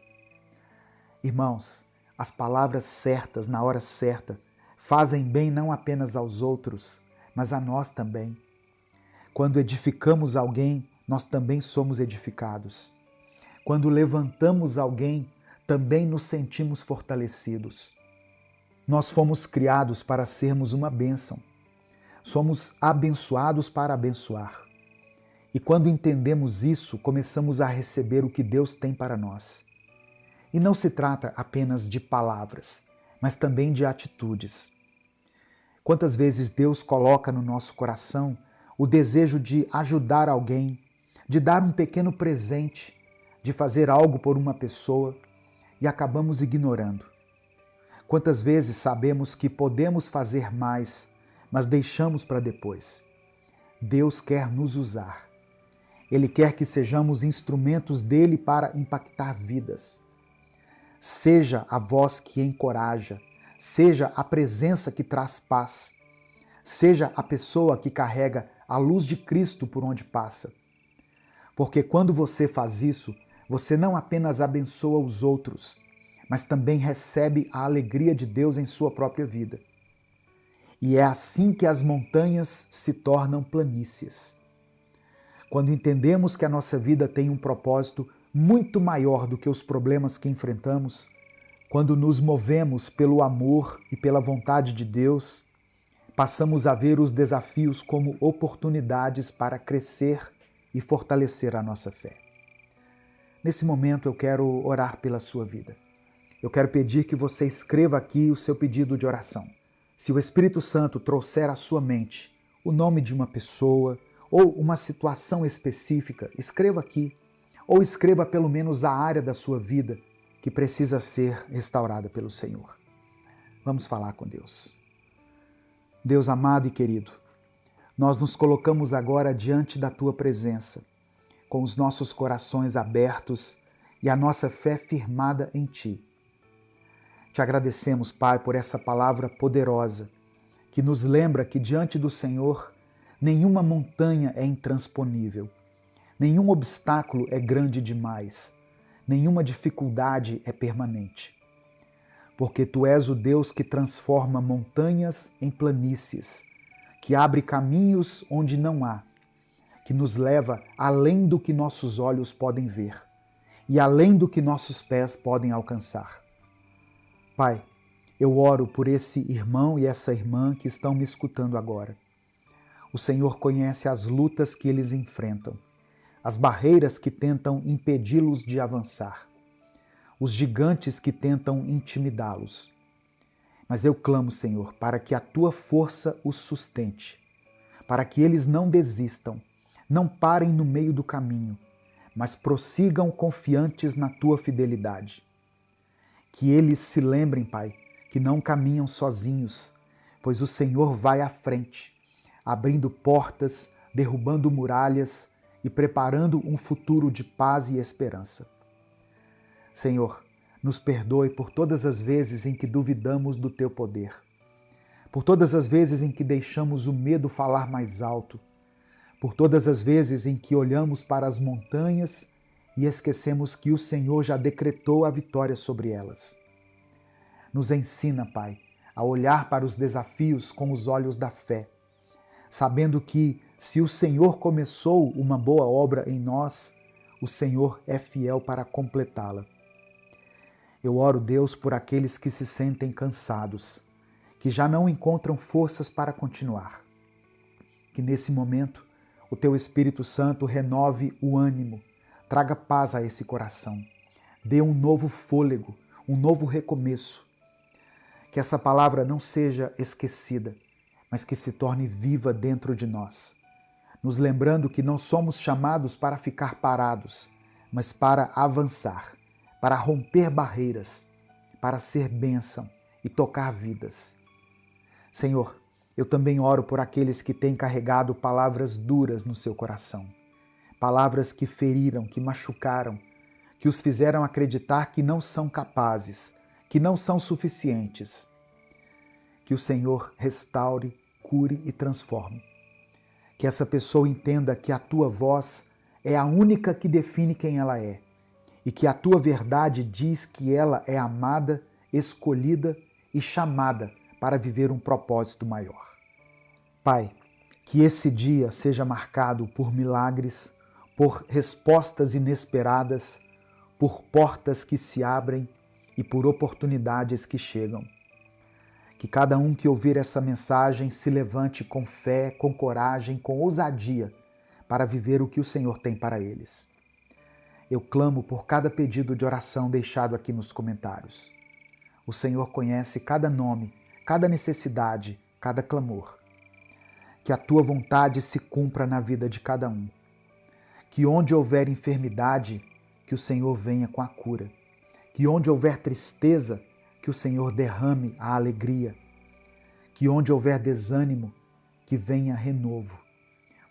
Irmãos, as palavras certas na hora certa fazem bem não apenas aos outros, mas a nós também. Quando edificamos alguém, nós também somos edificados. Quando levantamos alguém, também nos sentimos fortalecidos. Nós fomos criados para sermos uma bênção. Somos abençoados para abençoar. E quando entendemos isso, começamos a receber o que Deus tem para nós. E não se trata apenas de palavras, mas também de atitudes. Quantas vezes Deus coloca no nosso coração o desejo de ajudar alguém, de dar um pequeno presente, de fazer algo por uma pessoa e acabamos ignorando. Quantas vezes sabemos que podemos fazer mais, mas deixamos para depois. Deus quer nos usar. Ele quer que sejamos instrumentos dele para impactar vidas. Seja a voz que encoraja, seja a presença que traz paz, seja a pessoa que carrega a luz de Cristo por onde passa. Porque quando você faz isso, você não apenas abençoa os outros, mas também recebe a alegria de Deus em sua própria vida. E é assim que as montanhas se tornam planícies. Quando entendemos que a nossa vida tem um propósito muito maior do que os problemas que enfrentamos, quando nos movemos pelo amor e pela vontade de Deus, passamos a ver os desafios como oportunidades para crescer e fortalecer a nossa fé. Nesse momento eu quero orar pela sua vida. Eu quero pedir que você escreva aqui o seu pedido de oração. Se o Espírito Santo trouxer à sua mente o nome de uma pessoa ou uma situação específica, escreva aqui. Ou escreva pelo menos a área da sua vida que precisa ser restaurada pelo Senhor. Vamos falar com Deus. Deus amado e querido, nós nos colocamos agora diante da Tua presença, com os nossos corações abertos e a nossa fé firmada em Ti. Te agradecemos, Pai, por essa palavra poderosa, que nos lembra que diante do Senhor nenhuma montanha é intransponível, nenhum obstáculo é grande demais, nenhuma dificuldade é permanente. Porque Tu és o Deus que transforma montanhas em planícies, que abre caminhos onde não há, que nos leva além do que nossos olhos podem ver e além do que nossos pés podem alcançar. Pai, eu oro por esse irmão e essa irmã que estão me escutando agora. O Senhor conhece as lutas que eles enfrentam, as barreiras que tentam impedi-los de avançar, os gigantes que tentam intimidá-los. Mas eu clamo, Senhor, para que a Tua força os sustente, para que eles não desistam, não parem no meio do caminho, mas prossigam confiantes na Tua fidelidade. Que eles se lembrem, Pai, que não caminham sozinhos, pois o Senhor vai à frente, abrindo portas, derrubando muralhas e preparando um futuro de paz e esperança. Senhor, nos perdoe por todas as vezes em que duvidamos do Teu poder, por todas as vezes em que deixamos o medo falar mais alto, por todas as vezes em que olhamos para as montanhas e esquecemos que o Senhor já decretou a vitória sobre elas. Nos ensina, Pai, a olhar para os desafios com os olhos da fé, sabendo que, se o Senhor começou uma boa obra em nós, o Senhor é fiel para completá-la. Eu oro, Deus, por aqueles que se sentem cansados, que já não encontram forças para continuar. Que nesse momento o Teu Espírito Santo renove o ânimo, traga paz a esse coração, dê um novo fôlego, um novo recomeço. Que essa palavra não seja esquecida, mas que se torne viva dentro de nós, nos lembrando que não somos chamados para ficar parados, mas para avançar, para romper barreiras, para ser bênção e tocar vidas. Senhor, eu também oro por aqueles que têm carregado palavras duras no seu coração, palavras que feriram, que machucaram, que os fizeram acreditar que não são capazes, que não são suficientes. Que o Senhor restaure, cure e transforme. Que essa pessoa entenda que a Tua voz é a única que define quem ela é e que a Tua verdade diz que ela é amada, escolhida e chamada para viver um propósito maior. Pai, que esse dia seja marcado por milagres, por respostas inesperadas, por portas que se abrem e por oportunidades que chegam. Que cada um que ouvir essa mensagem se levante com fé, com coragem, com ousadia para viver o que o Senhor tem para eles. Eu clamo por cada pedido de oração deixado aqui nos comentários. O Senhor conhece cada nome, cada necessidade, cada clamor. Que a Tua vontade se cumpra na vida de cada um. Que onde houver enfermidade, que o Senhor venha com a cura. Que onde houver tristeza, que o Senhor derrame a alegria. Que onde houver desânimo, que venha renovo.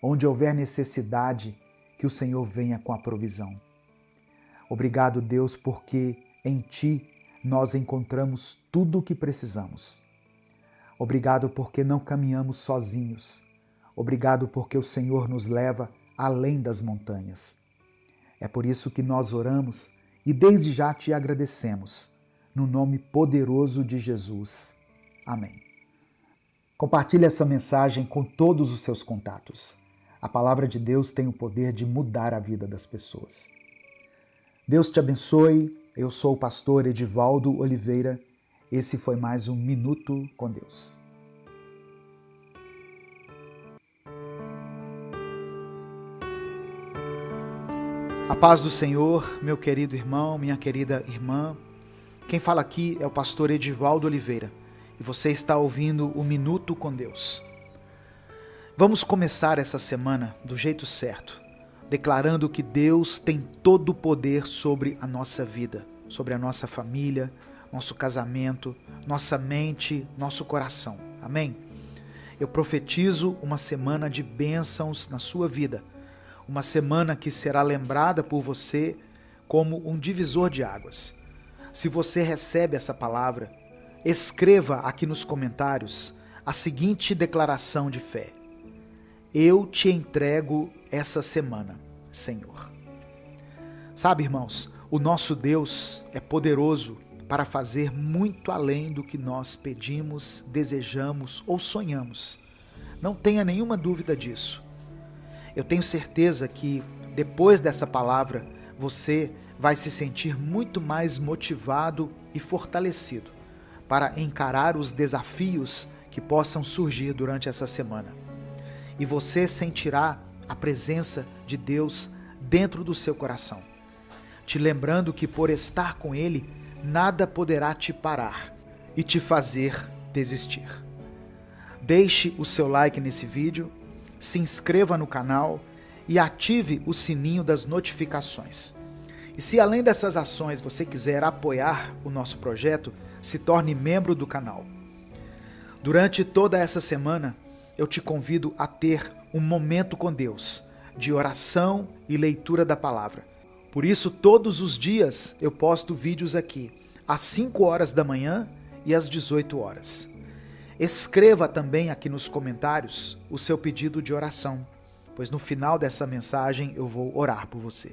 Onde houver necessidade, que o Senhor venha com a provisão. Obrigado, Deus, porque em Ti nós encontramos tudo o que precisamos. Obrigado porque não caminhamos sozinhos. Obrigado porque o Senhor nos leva além das montanhas. É por isso que nós oramos e desde já Te agradecemos, no nome poderoso de Jesus. Amém. Compartilhe essa mensagem com todos os seus contatos. A palavra de Deus tem o poder de mudar a vida das pessoas. Deus te abençoe. Eu sou o pastor Edivaldo Oliveira. Esse foi mais um Minuto com Deus. A paz do Senhor, meu querido irmão, minha querida irmã. Quem fala aqui é o pastor Edivaldo Oliveira e você está ouvindo o Minuto com Deus. Vamos começar essa semana do jeito certo, declarando que Deus tem todo o poder sobre a nossa vida, sobre a nossa família, nosso casamento, nossa mente, nosso coração. Amém? Eu profetizo uma semana de bênçãos na sua vida, uma semana que será lembrada por você como um divisor de águas. Se você recebe essa palavra, escreva aqui nos comentários a seguinte declaração de fé: eu te entrego essa semana, Senhor. Sabe, irmãos, o nosso Deus é poderoso para fazer muito além do que nós pedimos, desejamos ou sonhamos. Não tenha nenhuma dúvida disso. Eu tenho certeza que depois dessa palavra você vai se sentir muito mais motivado e fortalecido para encarar os desafios que possam surgir durante essa semana. E você sentirá a presença de Deus dentro do seu coração, te lembrando que por estar com Ele, nada poderá te parar e te fazer desistir. Deixe o seu like nesse vídeo, se inscreva no canal e ative o sininho das notificações. E se além dessas ações você quiser apoiar o nosso projeto, se torne membro do canal. Durante toda essa semana, eu te convido a ter um momento com Deus, de oração e leitura da palavra. Por isso, todos os dias eu posto vídeos aqui, às 5 horas da manhã e às 18 horas. Escreva também aqui nos comentários o seu pedido de oração, pois no final dessa mensagem eu vou orar por você.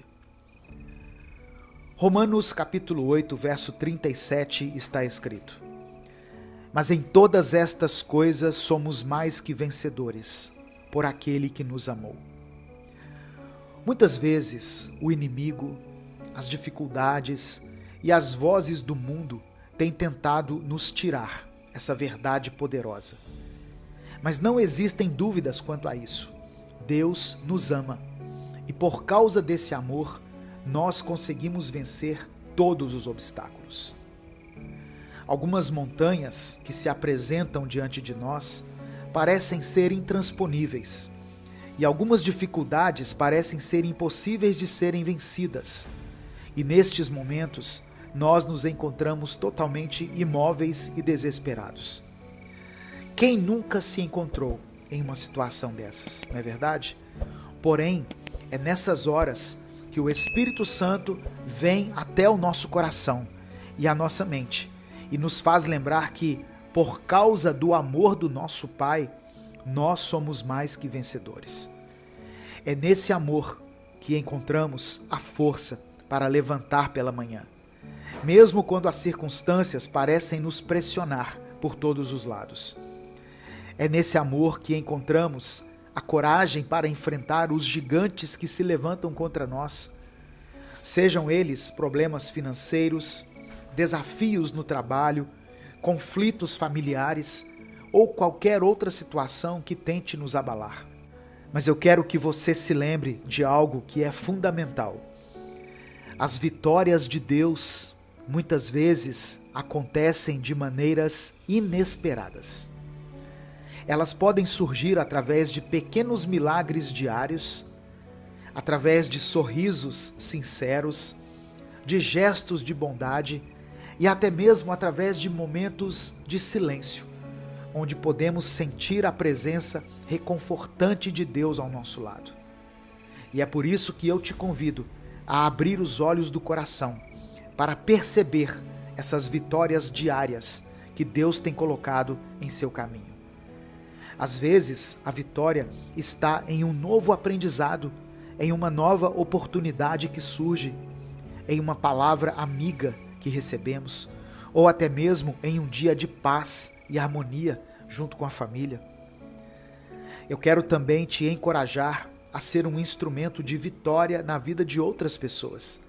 Romanos capítulo 8, verso 37 está escrito: mas em todas estas coisas somos mais que vencedores, por aquele que nos amou. Muitas vezes o inimigo, as dificuldades e as vozes do mundo têm tentado nos tirar essa verdade poderosa. Mas não existem dúvidas quanto a isso. Deus nos ama e por causa desse amor, nós conseguimos vencer todos os obstáculos. Algumas montanhas que se apresentam diante de nós parecem ser intransponíveis e algumas dificuldades parecem ser impossíveis de serem vencidas. E nestes momentos, nós nos encontramos totalmente imóveis e desesperados. Quem nunca se encontrou em uma situação dessas, não é verdade? Porém, é nessas horas que o Espírito Santo vem até o nosso coração e a nossa mente e nos faz lembrar que, por causa do amor do nosso Pai, nós somos mais que vencedores. É nesse amor que encontramos a força para levantar pela manhã, mesmo quando as circunstâncias parecem nos pressionar por todos os lados. É nesse amor que encontramos a coragem para enfrentar os gigantes que se levantam contra nós, sejam eles problemas financeiros, desafios no trabalho, conflitos familiares ou qualquer outra situação que tente nos abalar. Mas eu quero que você se lembre de algo que é fundamental. As vitórias de Deus muitas vezes acontecem de maneiras inesperadas. Elas podem surgir através de pequenos milagres diários, através de sorrisos sinceros, de gestos de bondade e até mesmo através de momentos de silêncio, onde podemos sentir a presença reconfortante de Deus ao nosso lado. E é por isso que eu te convido a abrir os olhos do coração para perceber essas vitórias diárias que Deus tem colocado em seu caminho. Às vezes, a vitória está em um novo aprendizado, em uma nova oportunidade que surge, em uma palavra amiga que recebemos, ou até mesmo em um dia de paz e harmonia junto com a família. Eu quero também te encorajar a ser um instrumento de vitória na vida de outras pessoas.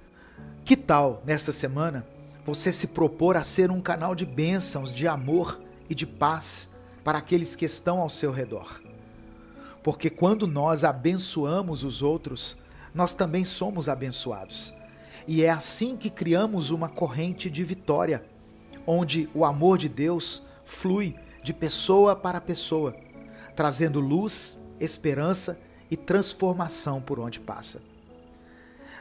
Que tal, nesta semana, você se propor a ser um canal de bênçãos, de amor e de paz para aqueles que estão ao seu redor? Porque quando nós abençoamos os outros, nós também somos abençoados. E é assim que criamos uma corrente de vitória, onde o amor de Deus flui de pessoa para pessoa, trazendo luz, esperança e transformação por onde passa.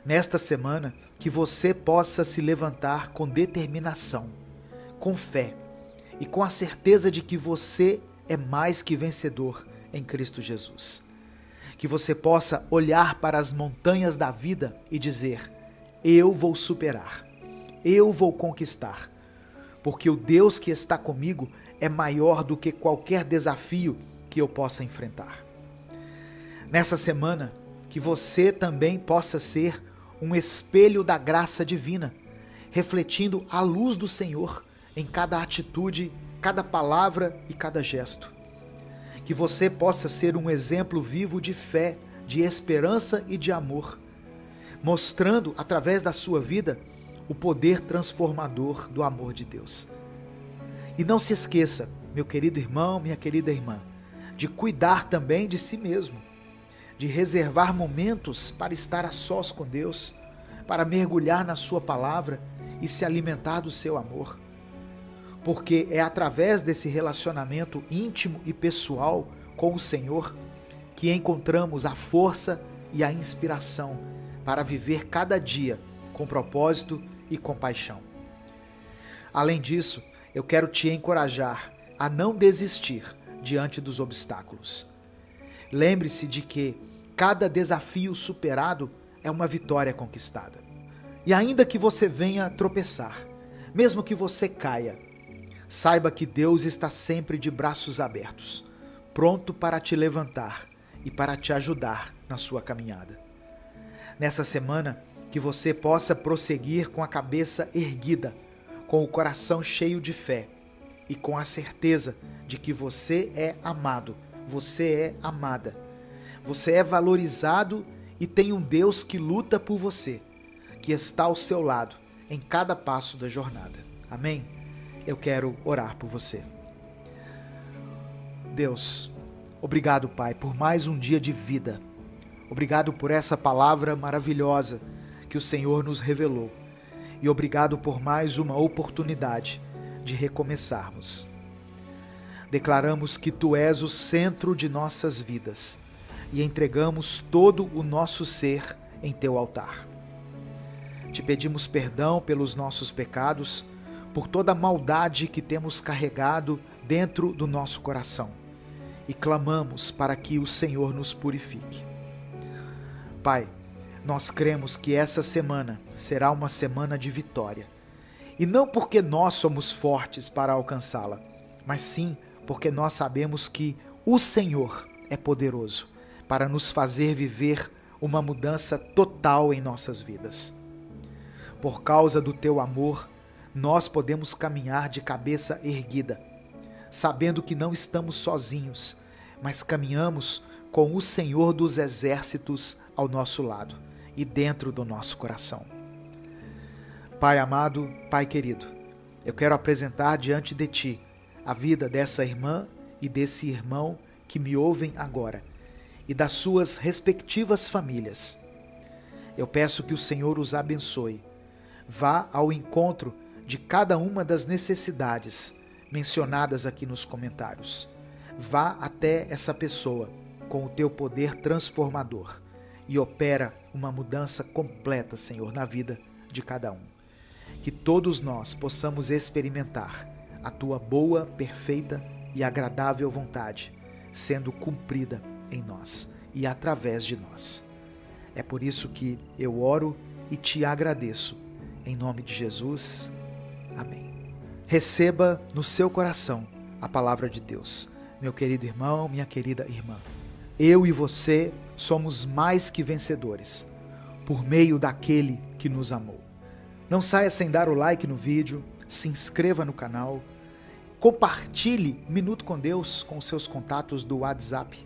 Nesta semana, que você possa se levantar com determinação, com fé e com a certeza de que você é mais que vencedor em Cristo Jesus. Que você possa olhar para as montanhas da vida e dizer: eu vou superar, eu vou conquistar, porque o Deus que está comigo é maior do que qualquer desafio que eu possa enfrentar. Nessa semana, que você também possa ser um espelho da graça divina, refletindo a luz do Senhor em cada atitude, cada palavra e cada gesto. Que você possa ser um exemplo vivo de fé, de esperança e de amor, mostrando através da sua vida o poder transformador do amor de Deus. E não se esqueça, meu querido irmão, minha querida irmã, de cuidar também de si mesmo, de reservar momentos para estar a sós com Deus, para mergulhar na sua palavra e se alimentar do seu amor. Porque é através desse relacionamento íntimo e pessoal com o Senhor que encontramos a força e a inspiração para viver cada dia com propósito e compaixão. Além disso, eu quero te encorajar a não desistir diante dos obstáculos. Lembre-se de que cada desafio superado é uma vitória conquistada. E ainda que você venha tropeçar, mesmo que você caia, saiba que Deus está sempre de braços abertos, pronto para te levantar e para te ajudar na sua caminhada. Nessa semana, que você possa prosseguir com a cabeça erguida, com o coração cheio de fé e com a certeza de que você é amado, você é amada, você é valorizado e tem um Deus que luta por você, que está ao seu lado em cada passo da jornada. Amém? Eu quero orar por você. Deus, obrigado, Pai, por mais um dia de vida. Obrigado por essa palavra maravilhosa que o Senhor nos revelou. E obrigado por mais uma oportunidade de recomeçarmos. Declaramos que Tu és o centro de nossas vidas e entregamos todo o nosso ser em Teu altar. Te pedimos perdão pelos nossos pecados, por toda a maldade que temos carregado dentro do nosso coração e clamamos para que o Senhor nos purifique. Pai, nós cremos que essa semana será uma semana de vitória. E não porque nós somos fortes para alcançá-la, mas sim porque nós sabemos que o Senhor é poderoso para nos fazer viver uma mudança total em nossas vidas. Por causa do Teu amor, nós podemos caminhar de cabeça erguida, sabendo que não estamos sozinhos, mas caminhamos com o Senhor dos Exércitos ao nosso lado e dentro do nosso coração. Pai amado, Pai querido, eu quero apresentar diante de Ti a vida dessa irmã e desse irmão que me ouvem agora e das suas respectivas famílias. Eu peço que o Senhor os abençoe. Vá ao encontro de cada uma das necessidades mencionadas aqui nos comentários. Vá até essa pessoa com o Teu poder transformador e opera uma mudança completa, Senhor, na vida de cada um. Que todos nós possamos experimentar a Tua boa, perfeita e agradável vontade sendo cumprida em nós e através de nós. É por isso que eu oro e Te agradeço. Em nome de Jesus. Amém. Receba no seu coração a palavra de Deus. Meu querido irmão, minha querida irmã. Eu e você somos mais que vencedores, por meio daquele que nos amou. Não saia sem dar o like no vídeo, se inscreva no canal, compartilhe Minuto com Deus com os seus contatos do WhatsApp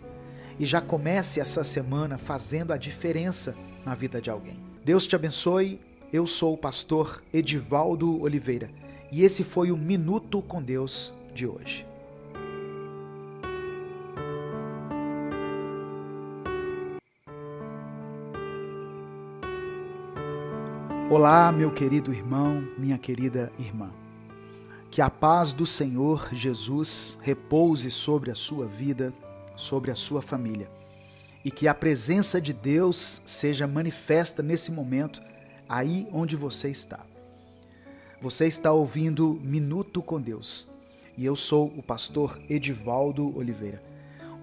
e já comece essa semana fazendo a diferença na vida de alguém. Deus te abençoe, eu sou o pastor Edivaldo Oliveira e esse foi o Minuto com Deus de hoje. Olá, meu querido irmão, minha querida irmã. Que a paz do Senhor Jesus repouse sobre a sua vida, sobre a sua família. E que a presença de Deus seja manifesta nesse momento, aí onde você está. Você está ouvindo Minuto com Deus. E eu sou o pastor Edivaldo Oliveira.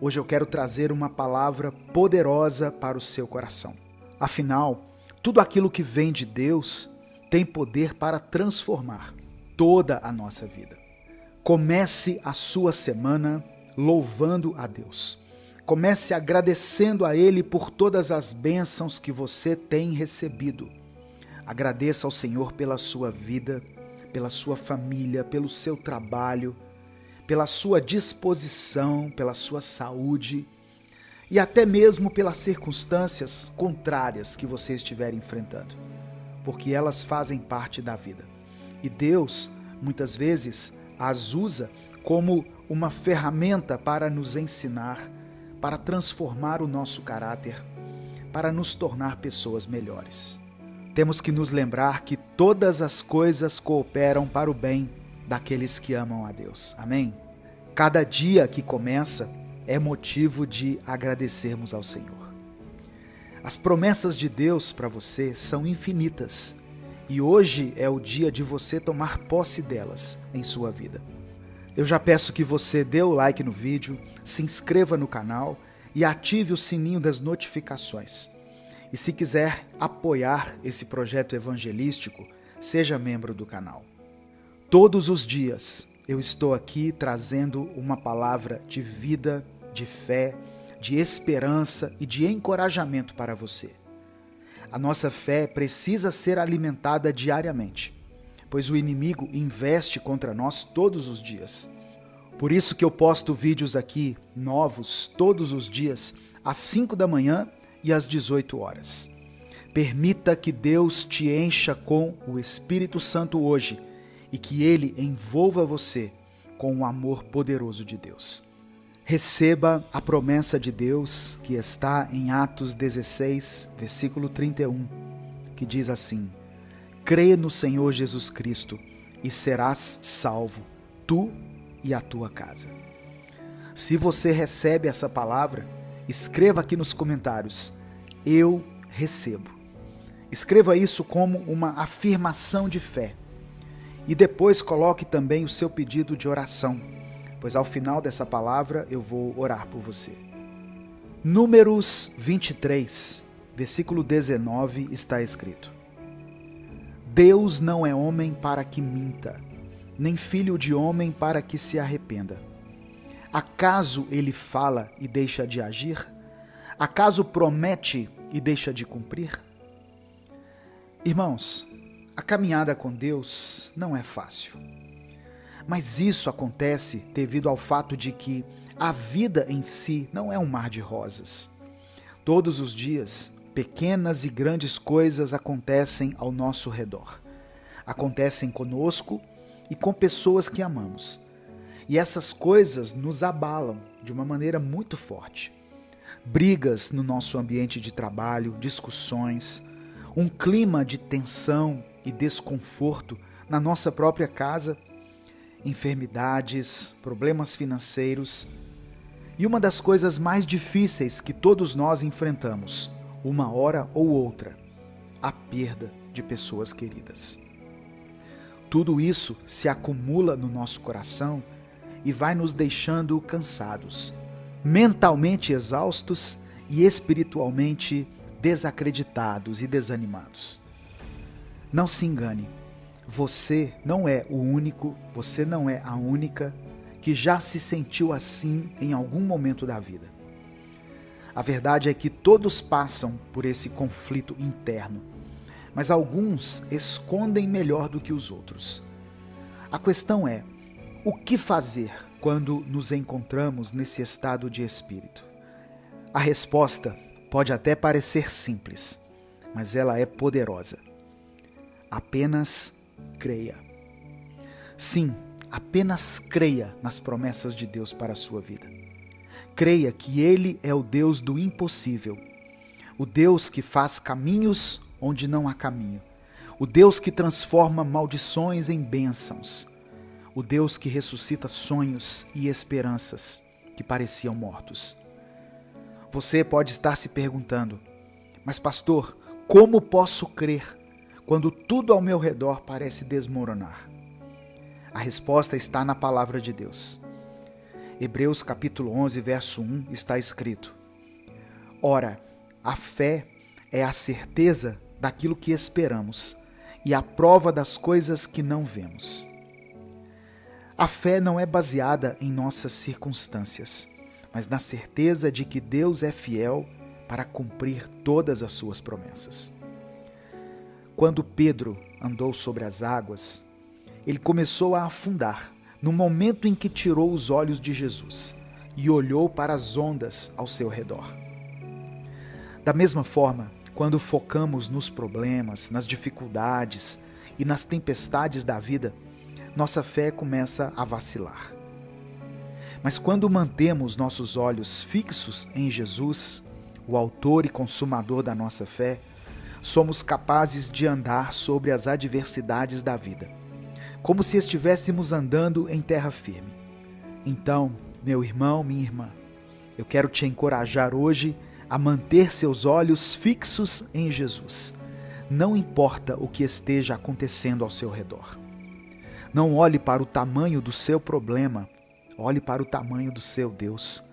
Hoje eu quero trazer uma palavra poderosa para o seu coração. Afinal, tudo aquilo que vem de Deus tem poder para transformar toda a nossa vida. Comece a sua semana louvando a Deus. Comece agradecendo a Ele por todas as bênçãos que você tem recebido. Agradeça ao Senhor pela sua vida, pela sua família, pelo seu trabalho, pela sua disposição, pela sua saúde e até mesmo pelas circunstâncias contrárias que você estiver enfrentando, porque elas fazem parte da vida. E Deus, muitas vezes, as usa como uma ferramenta para nos ensinar, para transformar o nosso caráter, para nos tornar pessoas melhores. Temos que nos lembrar que todas as coisas cooperam para o bem daqueles que amam a Deus. Amém? Cada dia que começa é motivo de agradecermos ao Senhor. As promessas de Deus para você são infinitas e hoje é o dia de você tomar posse delas em sua vida. Eu já peço que você dê o like no vídeo, se inscreva no canal e ative o sininho das notificações. E se quiser apoiar esse projeto evangelístico, seja membro do canal. Todos os dias eu estou aqui trazendo uma palavra de vida, de fé, de esperança e de encorajamento para você. A nossa fé precisa ser alimentada diariamente, pois o inimigo investe contra nós todos os dias. Por isso que eu posto vídeos aqui novos todos os dias, às 5 da manhã e às 18 horas. Permita que Deus te encha com o Espírito Santo hoje e que Ele envolva você com o amor poderoso de Deus. Receba a promessa de Deus que está em Atos 16, versículo 31, que diz assim: crê no Senhor Jesus Cristo e serás salvo, tu e a tua casa. Se você recebe essa palavra, escreva aqui nos comentários: eu recebo. Escreva isso como uma afirmação de fé. E depois coloque também o seu pedido de oração, pois ao final dessa palavra eu vou orar por você. Números 23, versículo 19 está escrito: Deus não é homem para que minta, nem filho de homem para que se arrependa. Acaso ele fala e deixa de agir? Acaso promete e deixa de cumprir? Irmãos, a caminhada com Deus não é fácil. Mas isso acontece devido ao fato de que a vida em si não é um mar de rosas. Todos os dias, pequenas e grandes coisas acontecem ao nosso redor. Acontecem conosco e com pessoas que amamos. E essas coisas nos abalam de uma maneira muito forte. Brigas no nosso ambiente de trabalho, discussões, um clima de tensão e desconforto na nossa própria casa, enfermidades, problemas financeiros e uma das coisas mais difíceis que todos nós enfrentamos, uma hora ou outra, a perda de pessoas queridas. Tudo isso se acumula no nosso coração e vai nos deixando cansados, mentalmente exaustos e espiritualmente desacreditados e desanimados. Não se engane, você não é o único, você não é a única que já se sentiu assim em algum momento da vida. A verdade é que todos passam por esse conflito interno, mas alguns escondem melhor do que os outros. A questão é, o que fazer quando nos encontramos nesse estado de espírito? A resposta pode até parecer simples, mas ela é poderosa. Apenas creia. Sim, apenas creia nas promessas de Deus para a sua vida. Creia que Ele é o Deus do impossível, o Deus que faz caminhos onde não há caminho, o Deus que transforma maldições em bênçãos, o Deus que ressuscita sonhos e esperanças que pareciam mortos. Você pode estar se perguntando, mas pastor, como posso crer quando tudo ao meu redor parece desmoronar? A resposta está na palavra de Deus. Hebreus capítulo 11, verso 1 está escrito: Ora, a fé é a certeza daquilo que esperamos e a prova das coisas que não vemos. A fé não é baseada em nossas circunstâncias, mas na certeza de que Deus é fiel para cumprir todas as suas promessas. Quando Pedro andou sobre as águas, ele começou a afundar no momento em que tirou os olhos de Jesus e olhou para as ondas ao seu redor. Da mesma forma, quando focamos nos problemas, nas dificuldades e nas tempestades da vida, nossa fé começa a vacilar. Mas quando mantemos nossos olhos fixos em Jesus, o autor e consumador da nossa fé, somos capazes de andar sobre as adversidades da vida, como se estivéssemos andando em terra firme. Então, meu irmão, minha irmã, eu quero te encorajar hoje a manter seus olhos fixos em Jesus. Não importa o que esteja acontecendo ao seu redor. Não olhe para o tamanho do seu problema, olhe para o tamanho do seu Deus.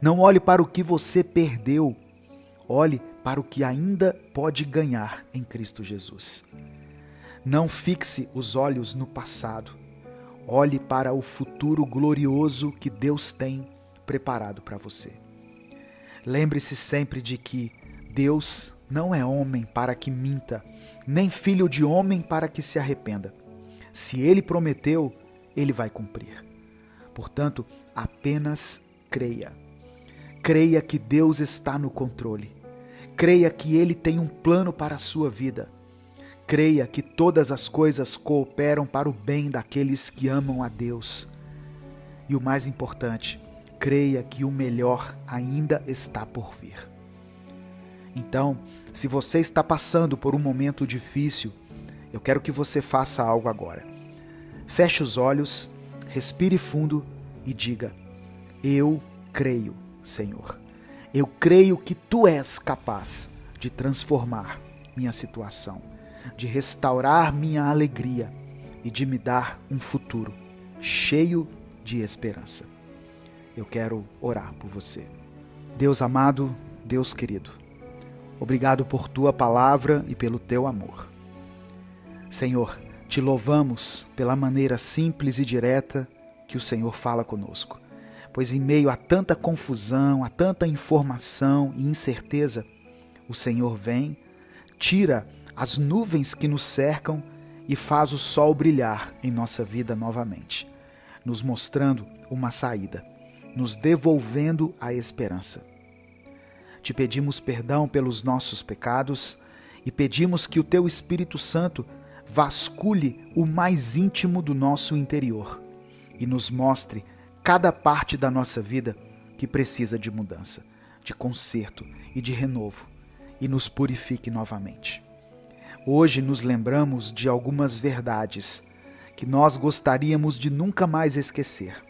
Não olhe para o que você perdeu, olhe para o que ainda pode ganhar em Cristo Jesus. Não fixe os olhos no passado, olhe para o futuro glorioso que Deus tem preparado para você. Lembre-se sempre de que Deus não é homem para que minta, nem filho de homem para que se arrependa. Se Ele prometeu, Ele vai cumprir. Portanto, apenas creia. Creia que Deus está no controle. Creia que Ele tem um plano para a sua vida. Creia que todas as coisas cooperam para o bem daqueles que amam a Deus. E o mais importante, creia que o melhor ainda está por vir. Então, se você está passando por um momento difícil, eu quero que você faça algo agora. Feche os olhos, respire fundo e diga: Eu creio, Senhor. Eu creio que Tu és capaz de transformar minha situação, de restaurar minha alegria e de me dar um futuro cheio de esperança. Eu quero orar por você. Deus amado, Deus querido, obrigado por Tua palavra e pelo Teu amor. Senhor, Te louvamos pela maneira simples e direta que o Senhor fala conosco, pois em meio a tanta confusão, a tanta informação e incerteza, o Senhor vem, tira as nuvens que nos cercam e faz o sol brilhar em nossa vida novamente, nos mostrando uma saída, nos devolvendo a esperança. Te pedimos perdão pelos nossos pecados e pedimos que o Teu Espírito Santo vasculhe o mais íntimo do nosso interior e nos mostre cada parte da nossa vida que precisa de mudança, de conserto e de renovo, e nos purifique novamente. Hoje nos lembramos de algumas verdades que nós gostaríamos de nunca mais esquecer.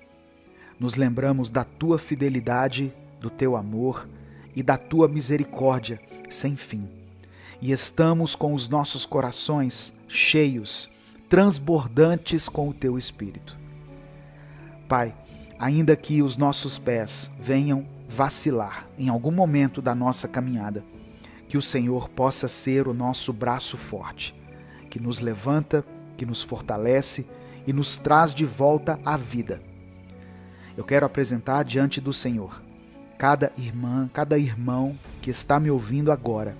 Nos lembramos da Tua fidelidade, do Teu amor e da Tua misericórdia sem fim. E estamos com os nossos corações cheios, transbordantes com o Teu Espírito. Pai, ainda que os nossos pés venham vacilar em algum momento da nossa caminhada, que o Senhor possa ser o nosso braço forte, que nos levanta, que nos fortalece e nos traz de volta à vida. Eu quero apresentar diante do Senhor cada irmã, cada irmão que está me ouvindo agora.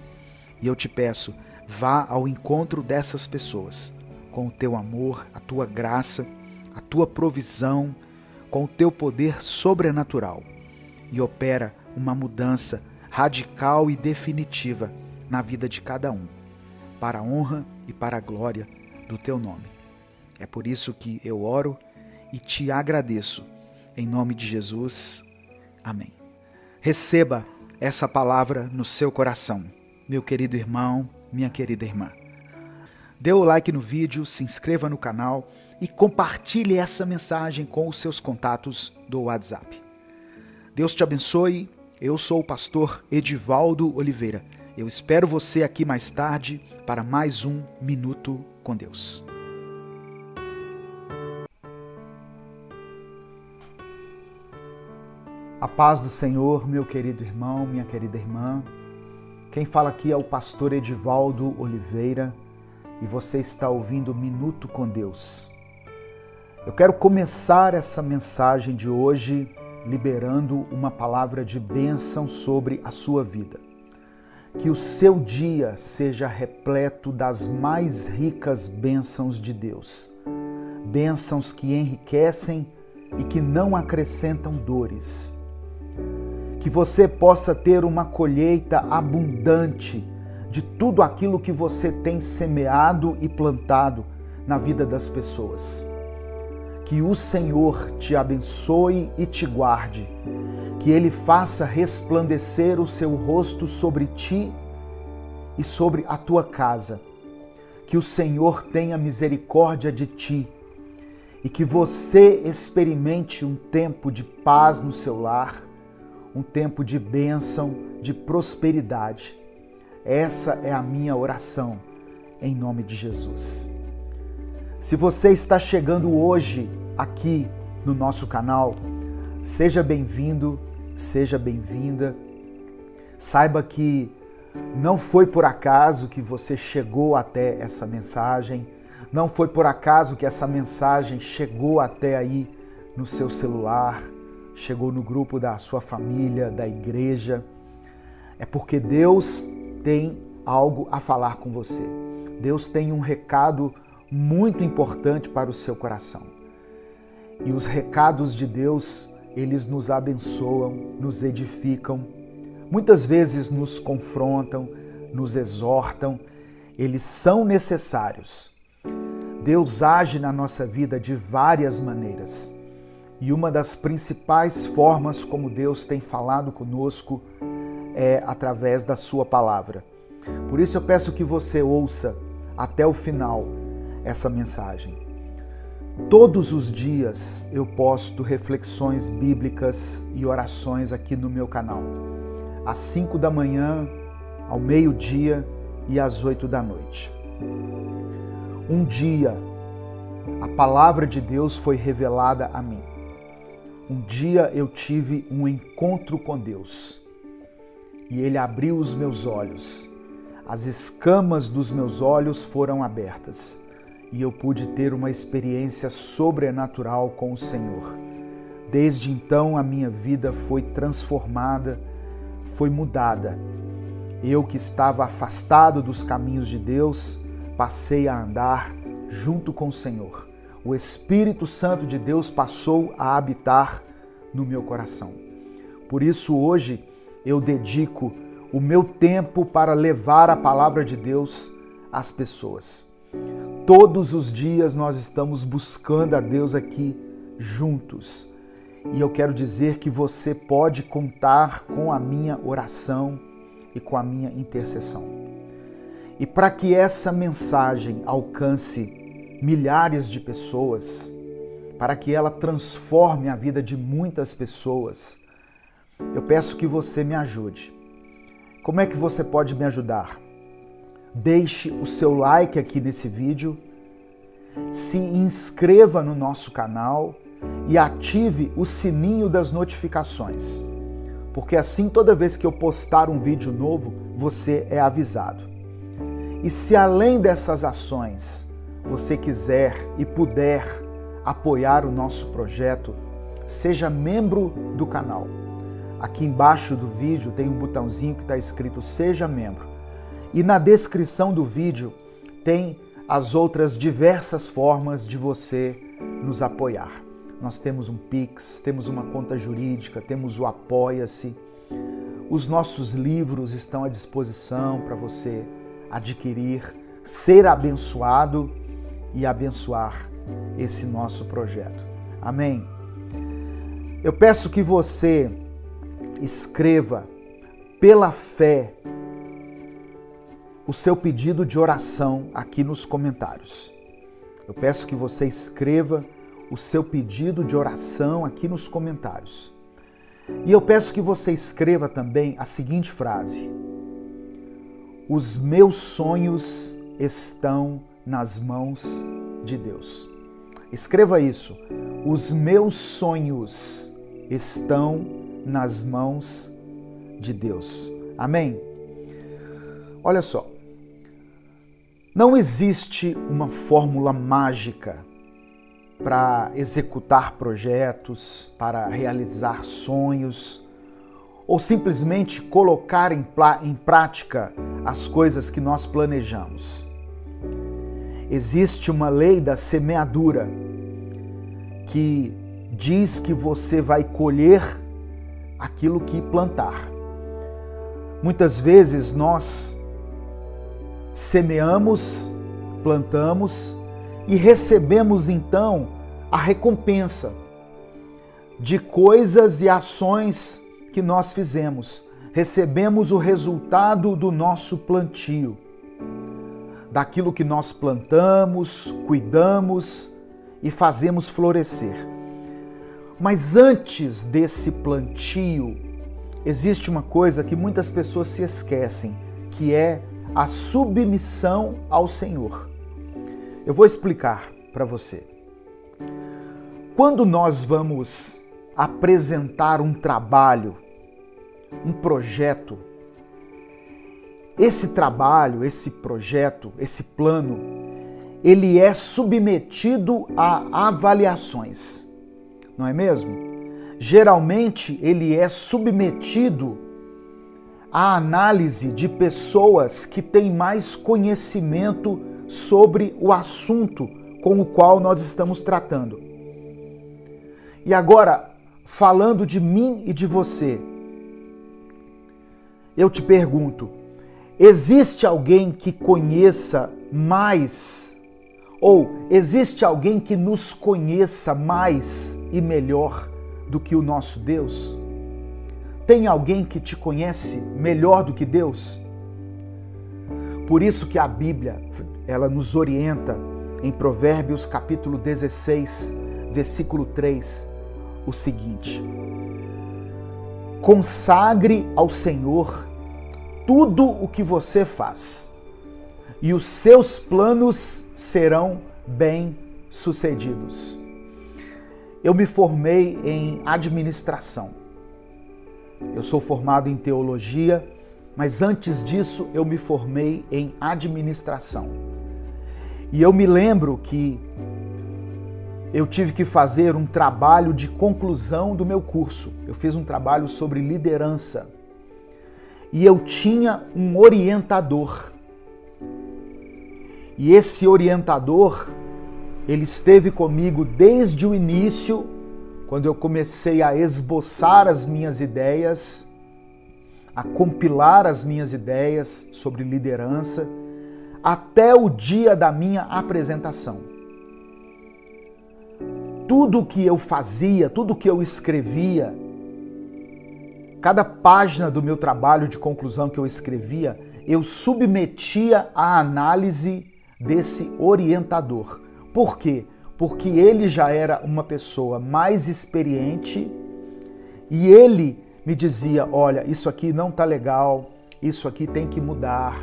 E eu te peço, vá ao encontro dessas pessoas, com o teu amor, a tua graça, a tua provisão, com o teu poder sobrenatural e opera uma mudança radical e definitiva na vida de cada um, para a honra e para a glória do teu nome. É por isso que eu oro e te agradeço. Em nome de Jesus. Amém. Receba essa palavra no seu coração, meu querido irmão, minha querida irmã. Dê o like no vídeo, se inscreva no canal e compartilhe essa mensagem com os seus contatos do WhatsApp. Deus te abençoe. Eu sou o pastor Edivaldo Oliveira. Eu espero você aqui mais tarde para mais um Minuto com Deus. A paz do Senhor, meu querido irmão, minha querida irmã. Quem fala aqui é o pastor Edivaldo Oliveira e você está ouvindo Minuto com Deus. Eu quero começar essa mensagem de hoje liberando uma palavra de bênção sobre a sua vida. Que o seu dia seja repleto das mais ricas bênçãos de Deus. Bênçãos que enriquecem e que não acrescentam dores. Que você possa ter uma colheita abundante de tudo aquilo que você tem semeado e plantado na vida das pessoas. Que o Senhor te abençoe e te guarde. Que Ele faça resplandecer o seu rosto sobre ti e sobre a tua casa. Que o Senhor tenha misericórdia de ti e que você experimente um tempo de paz no seu lar, um tempo de bênção, de prosperidade. Essa é a minha oração, em nome de Jesus. Se você está chegando hoje aqui no nosso canal, seja bem-vindo, seja bem-vinda. Saiba que não foi por acaso que você chegou até essa mensagem, não foi por acaso que essa mensagem chegou até aí no seu celular, chegou no grupo da sua família, da igreja. É porque Deus tem algo a falar com você. Deus tem um recado muito importante para o seu coração. E os recados de Deus, eles nos abençoam, nos edificam, muitas vezes nos confrontam, nos exortam, eles são necessários. Deus age na nossa vida de várias maneiras. E uma das principais formas como Deus tem falado conosco é através da sua palavra. Por isso eu peço que você ouça até o final essa mensagem. Todos os dias eu posto reflexões bíblicas e orações aqui no meu canal. Às 5 da manhã, ao meio-dia e às 8 da noite. Um dia, a palavra de Deus foi revelada a mim. Um dia eu tive um encontro com Deus e Ele abriu os meus olhos. As escamas dos meus olhos foram abertas e eu pude ter uma experiência sobrenatural com o Senhor. Desde então a minha vida foi transformada, foi mudada. Eu que estava afastado dos caminhos de Deus, passei a andar junto com o Senhor. O Espírito Santo de Deus passou a habitar no meu coração. Por isso hoje eu dedico o meu tempo para levar a palavra de Deus às pessoas. Todos os dias nós estamos buscando a Deus aqui juntos. E eu quero dizer que você pode contar com a minha oração e com a minha intercessão. E para que essa mensagem alcance milhares de pessoas, para que ela transforme a vida de muitas pessoas, eu peço que você me ajude. Como é que você pode me ajudar? Deixe o seu like aqui nesse vídeo, se inscreva no nosso canal e ative o sininho das notificações, porque assim toda vez que eu postar um vídeo novo, você é avisado. E se além dessas ações você quiser e puder apoiar o nosso projeto, seja membro do canal. Aqui embaixo do vídeo tem um botãozinho que está escrito Seja Membro. E na descrição do vídeo tem as outras diversas formas de você nos apoiar. Nós temos um Pix, temos uma conta jurídica, temos o Apoia-se. Os nossos livros estão à disposição para você adquirir, ser abençoado e abençoar esse nosso projeto. Amém? Eu peço que você escreva pela fé o seu pedido de oração aqui nos comentários. Eu peço que você escreva o seu pedido de oração aqui nos comentários. E eu peço que você escreva também a seguinte frase: os meus sonhos estão nas mãos de Deus. Escreva isso. Os meus sonhos estão nas mãos de Deus. Amém? Olha só. Não existe uma fórmula mágica para executar projetos, para realizar sonhos, ou simplesmente colocar em prática as coisas que nós planejamos. Existe uma lei da semeadura que diz que você vai colher aquilo que plantar. Muitas vezes nós semeamos, plantamos e recebemos então a recompensa de coisas e ações que nós fizemos. Recebemos o resultado do nosso plantio, daquilo que nós plantamos, cuidamos e fazemos florescer. Mas antes desse plantio, existe uma coisa que muitas pessoas se esquecem, que é a submissão ao Senhor. Eu vou explicar para você. Quando nós vamos apresentar um trabalho, um projeto, esse trabalho, esse projeto, esse plano, ele é submetido a avaliações, não é mesmo? Geralmente ele é submetido à análise de pessoas que têm mais conhecimento sobre o assunto com o qual nós estamos tratando. E agora, falando de mim e de você, eu te pergunto, existe alguém que conheça mais, ou existe alguém que nos conheça mais e melhor do que o nosso Deus? Tem alguém que te conhece melhor do que Deus? Por isso que a Bíblia, ela nos orienta em Provérbios capítulo 16, versículo 3, o seguinte: consagre ao Senhor tudo o que você faz, e os seus planos serão bem-sucedidos. Eu me formei em administração. Eu sou formado em teologia, mas antes disso eu me formei em administração. E eu me lembro que eu tive que fazer um trabalho de conclusão do meu curso. Eu fiz um trabalho sobre liderança. E eu tinha um orientador. E esse orientador, ele esteve comigo desde o início, quando eu comecei a esboçar as minhas ideias, a compilar as minhas ideias sobre liderança, até o dia da minha apresentação. Tudo o que eu fazia, tudo o que eu escrevia, cada página do meu trabalho de conclusão que eu escrevia, eu submetia à análise desse orientador. Por quê? Porque ele já era uma pessoa mais experiente e ele me dizia, olha, isso aqui não tá legal, isso aqui tem que mudar,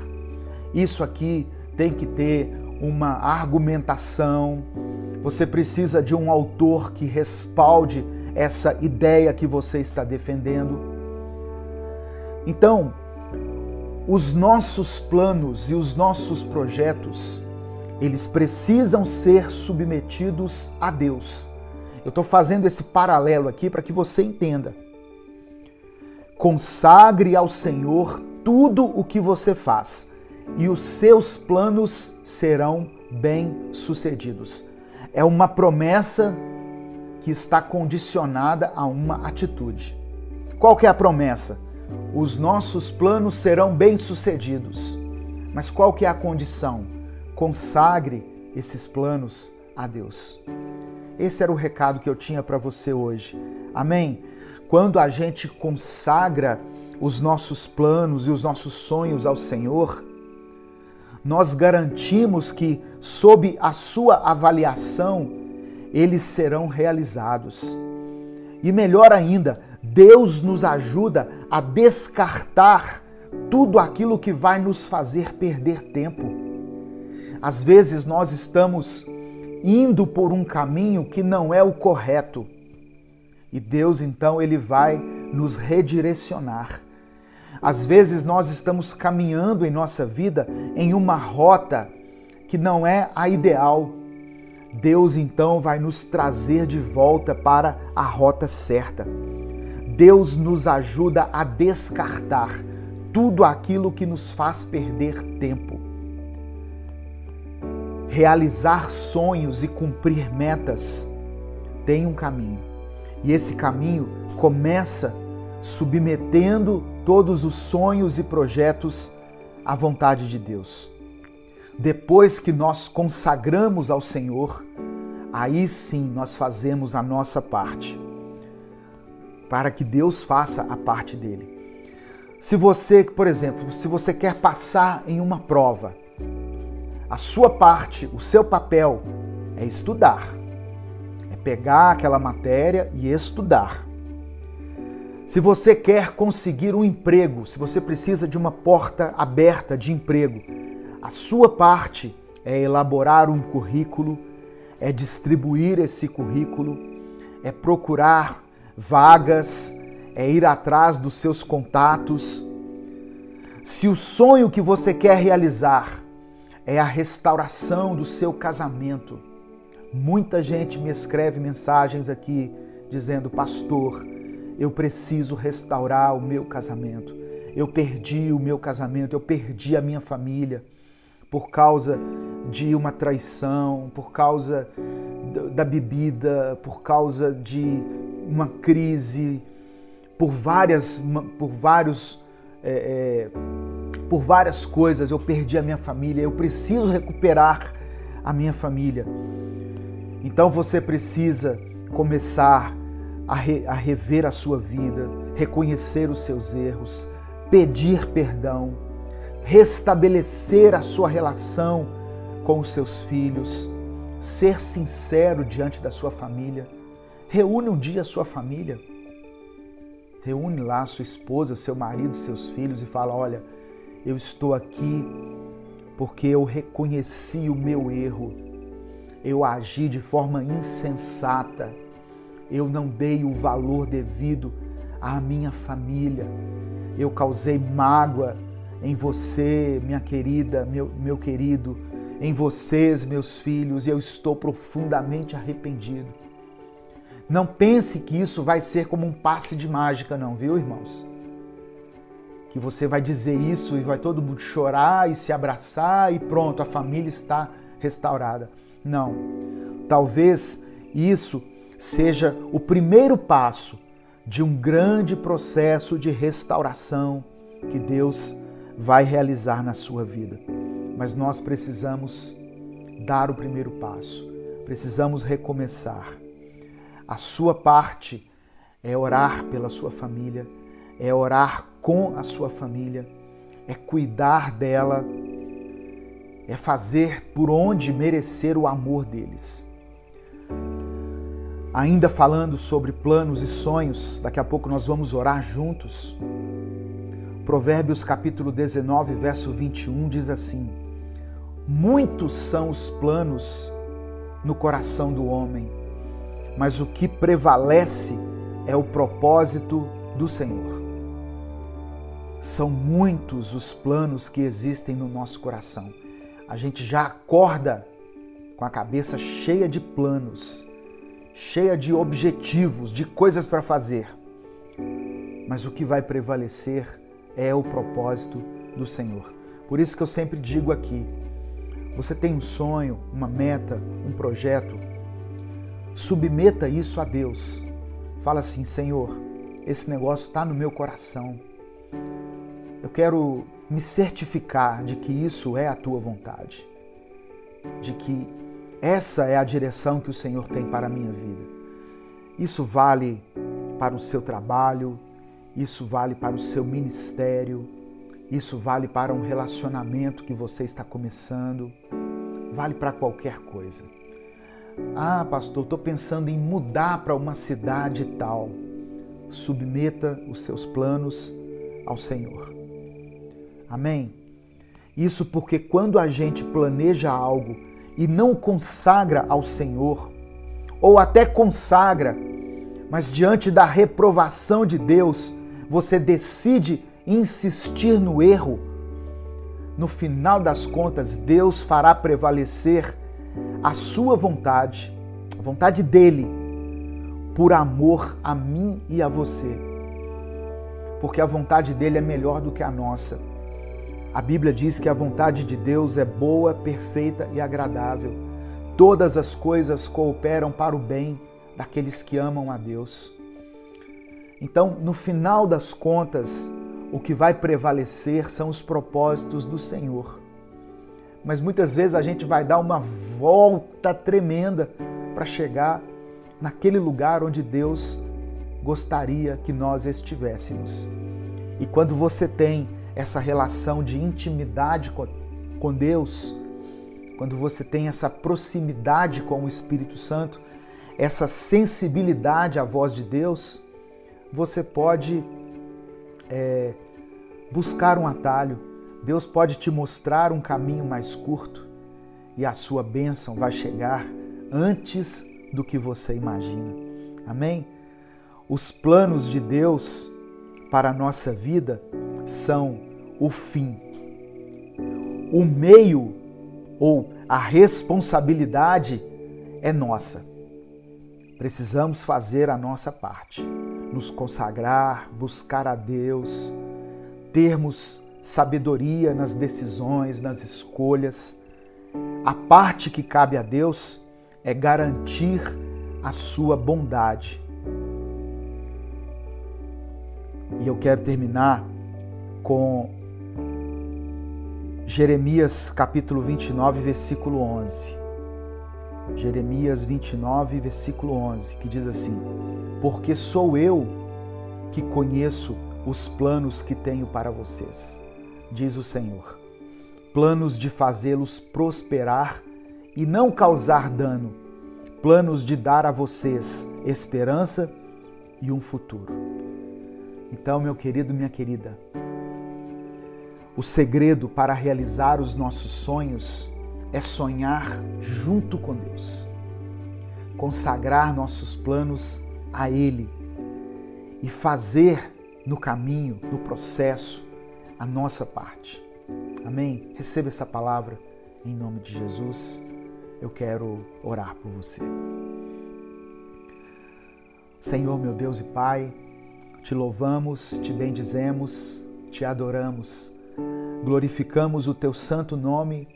isso aqui tem que ter uma argumentação, você precisa de um autor que respalde essa ideia que você está defendendo. Então, os nossos planos e os nossos projetos, eles precisam ser submetidos a Deus. Eu estou fazendo esse paralelo aqui para que você entenda. Consagre ao Senhor tudo o que você faz, e os seus planos serão bem-sucedidos. É uma promessa que está condicionada a uma atitude. Qual que é a promessa? Os nossos planos serão bem-sucedidos. Mas qual que é a condição? Consagre esses planos a Deus. Esse era o recado que eu tinha para você hoje. Amém? Quando a gente consagra os nossos planos e os nossos sonhos ao Senhor, nós garantimos que, sob a sua avaliação, eles serão realizados. E melhor ainda, Deus nos ajuda a descartar tudo aquilo que vai nos fazer perder tempo. Às vezes nós estamos indo por um caminho que não é o correto. E Deus, então, Ele vai nos redirecionar. Às vezes nós estamos caminhando em nossa vida em uma rota que não é a ideal. Deus, então, vai nos trazer de volta para a rota certa. Deus nos ajuda a descartar tudo aquilo que nos faz perder tempo. Realizar sonhos e cumprir metas tem um caminho. E esse caminho começa submetendo todos os sonhos e projetos à vontade de Deus. Depois que nós consagramos ao Senhor, aí sim nós fazemos a nossa parte, para que Deus faça a parte dele. Se você, por exemplo, se você quer passar em uma prova, a sua parte, o seu papel é estudar, é pegar aquela matéria e estudar. Se você quer conseguir um emprego, se você precisa de uma porta aberta de emprego, a sua parte é elaborar um currículo, é distribuir esse currículo, é procurar vagas, é ir atrás dos seus contatos. Se o sonho que você quer realizar é a restauração do seu casamento, muita gente me escreve mensagens aqui dizendo: pastor, eu preciso restaurar o meu casamento. Eu perdi o meu casamento, eu perdi a minha família por causa de uma traição, por causa da bebida, por causa de uma crise, por várias coisas. Eu perdi a minha família, eu preciso recuperar a minha família. Então você precisa começar a rever a sua vida, reconhecer os seus erros, pedir perdão, restabelecer a sua relação com os seus filhos, ser sincero diante da sua família. Reúne um dia a sua família, reúne lá a sua esposa, seu marido, seus filhos e fala: olha, eu estou aqui porque eu reconheci o meu erro, eu agi de forma insensata, eu não dei o valor devido à minha família, eu causei mágoa em você, minha querida, meu querido, em vocês, meus filhos, e eu estou profundamente arrependido. Não pense que isso vai ser como um passe de mágica, não, viu, irmãos? Que você vai dizer isso e vai todo mundo chorar e se abraçar e pronto, a família está restaurada. Não. Talvez isso seja o primeiro passo de um grande processo de restauração que Deus vai realizar na sua vida. Mas nós precisamos dar o primeiro passo, precisamos recomeçar. A sua parte é orar pela sua família, é orar com a sua família, é cuidar dela, é fazer por onde merecer o amor deles. Ainda falando sobre planos e sonhos, daqui a pouco nós vamos orar juntos. Provérbios capítulo 19, verso 21 diz assim: muitos são os planos no coração do homem, mas o que prevalece é o propósito do Senhor. São muitos os planos que existem no nosso coração. A gente já acorda com a cabeça cheia de planos, cheia de objetivos, de coisas para fazer. Mas o que vai prevalecer é o propósito do Senhor. Por isso que eu sempre digo aqui, Você tem um sonho, uma meta, um projeto? Submeta isso a Deus. Fala assim: Senhor, esse negócio está no meu coração. Eu quero me certificar de que isso é a tua vontade, de que essa é a direção que o Senhor tem para a minha vida. Isso vale para o seu trabalho, isso vale para o seu ministério, isso vale para um relacionamento que você está começando, vale para qualquer coisa. Ah, pastor, estou pensando em mudar para uma cidade tal. Submeta os seus planos ao Senhor. Amém? Isso porque quando a gente planeja algo e não consagra ao Senhor, ou até consagra, mas diante da reprovação de Deus, você decide insistir no erro, no final das contas, Deus fará prevalecer a sua vontade, a vontade dele, por amor a mim e a você. Porque a vontade dele é melhor do que a nossa. A Bíblia diz que a vontade de Deus é boa, perfeita e agradável. Todas as coisas cooperam para o bem daqueles que amam a Deus. Então, no final das contas, o que vai prevalecer são os propósitos do Senhor. Mas muitas vezes a gente vai dar uma volta tremenda para chegar naquele lugar onde Deus gostaria que nós estivéssemos. E quando você tem essa relação de intimidade com Deus, quando você tem essa proximidade com o Espírito Santo, essa sensibilidade à voz de Deus, você pode buscar um atalho. Deus pode te mostrar um caminho mais curto e a sua bênção vai chegar antes do que você imagina. Amém? Os planos de Deus para a nossa vida são o fim. O meio ou a responsabilidade é nossa. Precisamos fazer a nossa parte, nos consagrar, buscar a Deus, termos sabedoria nas decisões, nas escolhas. A parte que cabe a Deus é garantir a sua bondade. E eu quero terminar com Jeremias capítulo 29, versículo 11. Jeremias 29, versículo 11, que diz assim: porque sou eu que conheço os planos que tenho para vocês, diz o Senhor, planos de fazê-los prosperar e não causar dano, planos de dar a vocês esperança e um futuro. Então, meu querido, minha querida, o segredo para realizar os nossos sonhos é sonhar junto com Deus, consagrar nossos planos a Ele e fazer no caminho, no processo, a nossa parte. Amém? Receba essa palavra em nome de Jesus. Eu quero orar por você. Senhor, meu Deus e Pai, te louvamos, te bendizemos, te adoramos, glorificamos o teu santo nome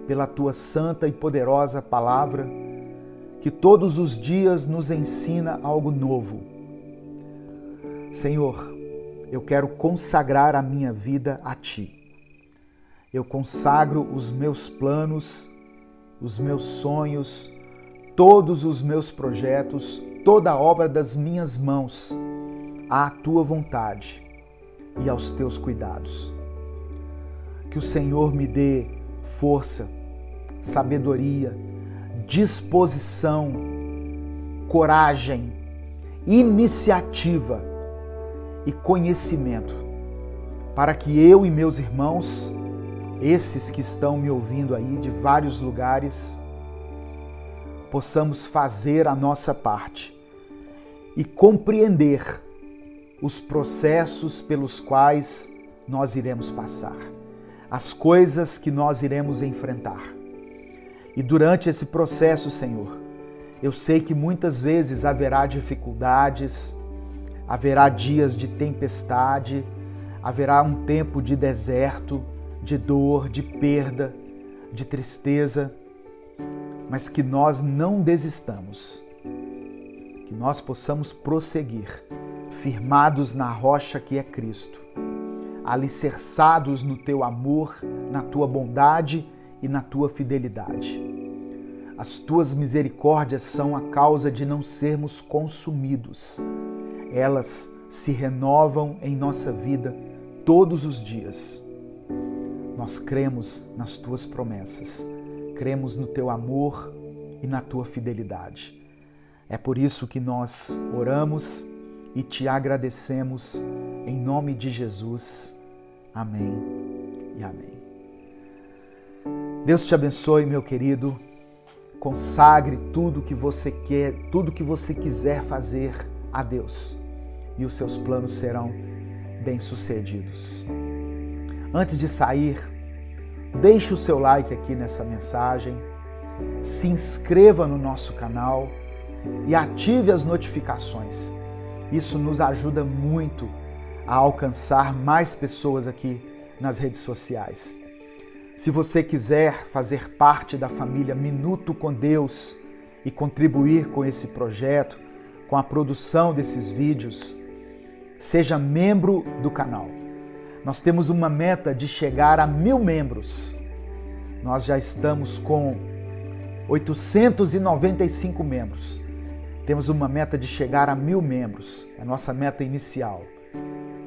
pela tua santa e poderosa palavra, que todos os dias nos ensina algo novo. Senhor, eu quero consagrar a minha vida a Ti. Eu consagro os meus planos, os meus sonhos, todos os meus projetos, toda a obra das minhas mãos, à Tua vontade e aos Teus cuidados. Que o Senhor me dê força, sabedoria, disposição, coragem, iniciativa e conhecimento, para que eu e meus irmãos, esses que estão me ouvindo aí de vários lugares, possamos fazer a nossa parte e compreender os processos pelos quais nós iremos passar, as coisas que nós iremos enfrentar. E durante esse processo, Senhor, eu sei que muitas vezes haverá dificuldades, haverá dias de tempestade, haverá um tempo de deserto, de dor, de perda, de tristeza, mas que nós não desistamos, que nós possamos prosseguir, firmados na rocha que é Cristo, alicerçados no teu amor, na tua bondade e na tua fidelidade. As tuas misericórdias são a causa de não sermos consumidos. Elas se renovam em nossa vida todos os dias. Nós cremos nas tuas promessas, cremos no teu amor e na tua fidelidade. É por isso que nós oramos e te agradecemos em nome de Jesus. Amém e amém. Deus te abençoe, meu querido. Consagre tudo que você quer, tudo que você quiser fazer a Deus, e os seus planos serão bem-sucedidos. Antes de sair, deixe o seu like aqui nessa mensagem, se inscreva no nosso canal e ative as notificações. Isso nos ajuda muito a alcançar mais pessoas aqui nas redes sociais. Se você quiser fazer parte da família Minuto com Deus e contribuir com esse projeto, com a produção desses vídeos, seja membro do canal. Nós temos uma meta de chegar a 1000 membros. Nós já estamos com 895 membros. Temos uma meta de chegar a 1000 membros. É a nossa meta inicial.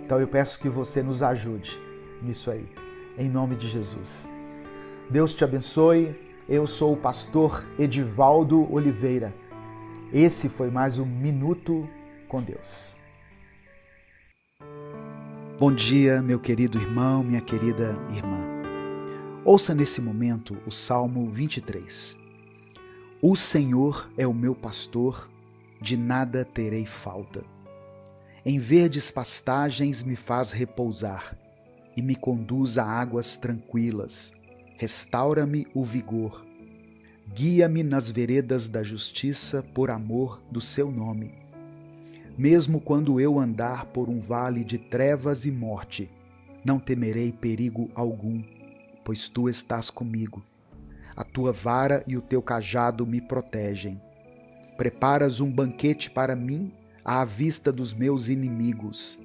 Então eu peço que você nos ajude nisso aí, em nome de Jesus. Deus te abençoe. Eu sou o pastor Edivaldo Oliveira. Esse foi mais um Minuto com Deus. Bom dia, meu querido irmão, minha querida irmã. Ouça nesse momento o Salmo 23. O Senhor é o meu pastor, de nada terei falta. Em verdes pastagens me faz repousar e me conduz a águas tranquilas. Restaura-me o vigor. Guia-me nas veredas da justiça por amor do seu nome. Mesmo quando eu andar por um vale de trevas e morte, não temerei perigo algum, pois tu estás comigo. A tua vara e o teu cajado me protegem. Preparas um banquete para mim à vista dos meus inimigos.